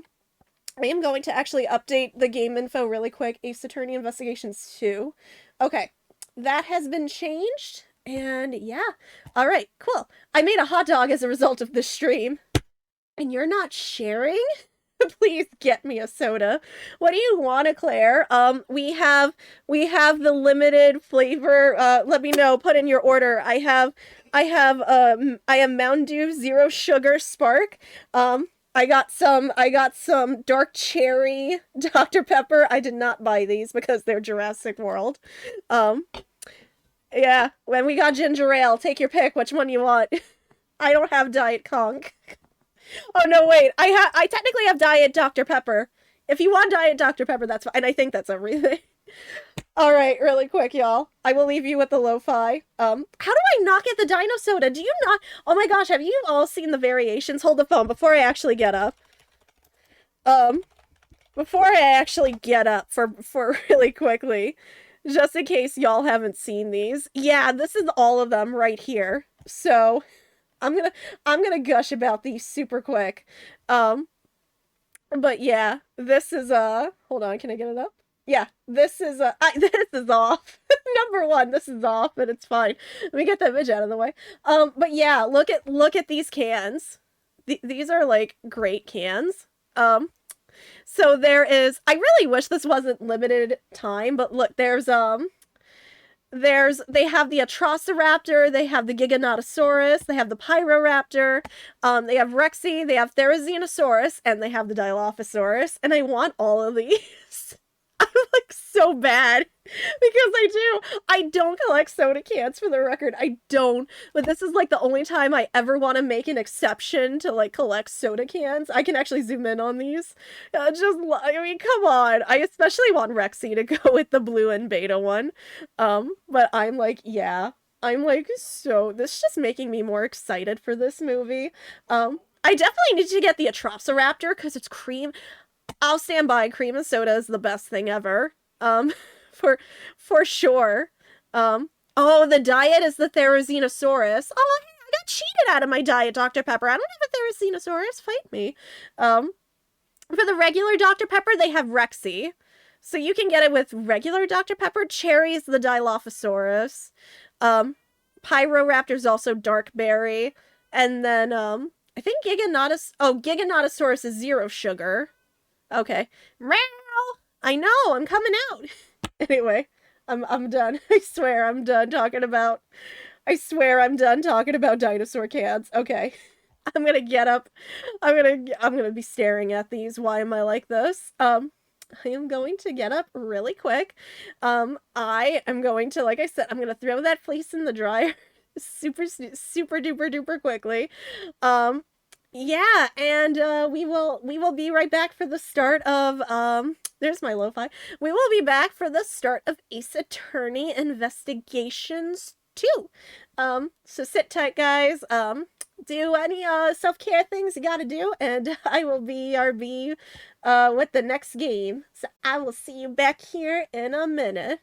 am going to actually update the game info really quick. Ace Attorney Investigations 2. Okay, that has been changed. And yeah, all right, cool. I made a hot dog as a result of this stream. And you're not sharing? Please get me a soda. What do you want, Claire? We have the limited flavor. Let me know. Put in your order. I am Mountain Dew Zero Sugar Spark. I got some dark cherry Dr. Pepper. I did not buy these because they're Jurassic World. Yeah, when we got ginger ale, take your pick. Which one you want? I don't have Diet Conk. Oh no, wait. I technically have Diet Dr. Pepper. If you want Diet Dr. Pepper, that's fine. And I think that's everything. All right, really quick, y'all. I will leave you with the lo-fi. How do I not get the Dino Soda? Do you not? Oh my gosh, have you all seen the variations? Hold the phone before I actually get up. Before I actually get up for really quickly, just in case y'all haven't seen these. Yeah, this is all of them right here. So, I'm gonna gush about these super quick. But yeah, this is hold on, can I get it up? Yeah, this is this is off. Number one, this is off, but it's fine. Let me get that image out of the way. But yeah, look at these cans. These are like great cans. So there is, I really wish this wasn't limited time, but look, they have the Atrociraptor, they have the Giganotosaurus, they have the Pyroraptor, they have Rexy, they have Therizinosaurus, and they have the Dilophosaurus, and I want all of these. I'm like so bad because I don't collect soda cans, for the record. I don't, but this is like the only time I ever want to make an exception to like collect soda cans. I can actually zoom in on these. I mean, come on. I especially want Rexy to go with the blue and beta one. But I'm like, yeah, I'm like, so this is just making me more excited for this movie. I definitely need to get the Atrociraptor because it's cream. I'll stand by. Cream and soda is the best thing ever. For sure. Oh, the diet is the Therizinosaurus. Oh, hey, I got cheated out of my diet, Dr. Pepper. I don't have a Therizinosaurus. Fight me. For the regular Dr. Pepper, they have Rexy. So you can get it with regular Dr. Pepper. Cherry's the Dilophosaurus. Pyroraptor's also dark berry. And then, I think Giganotosaurus is zero sugar. Okay. Meow! I know, I'm coming out. Anyway, I'm done. I swear I'm done talking about dinosaur cans. Okay. I'm gonna get up. I'm gonna be staring at these. Why am I like this? I am going to get up really quick. I am going to, like I said, I'm gonna throw that fleece in the dryer super duper duper quickly. Yeah, and we will be right back for the start of there's my lo-fi. We will be back for the start of Ace Attorney Investigations 2. So sit tight, guys. Do any self-care things you gotta do, and I will BRB with the next game. So I will see you back here in a minute.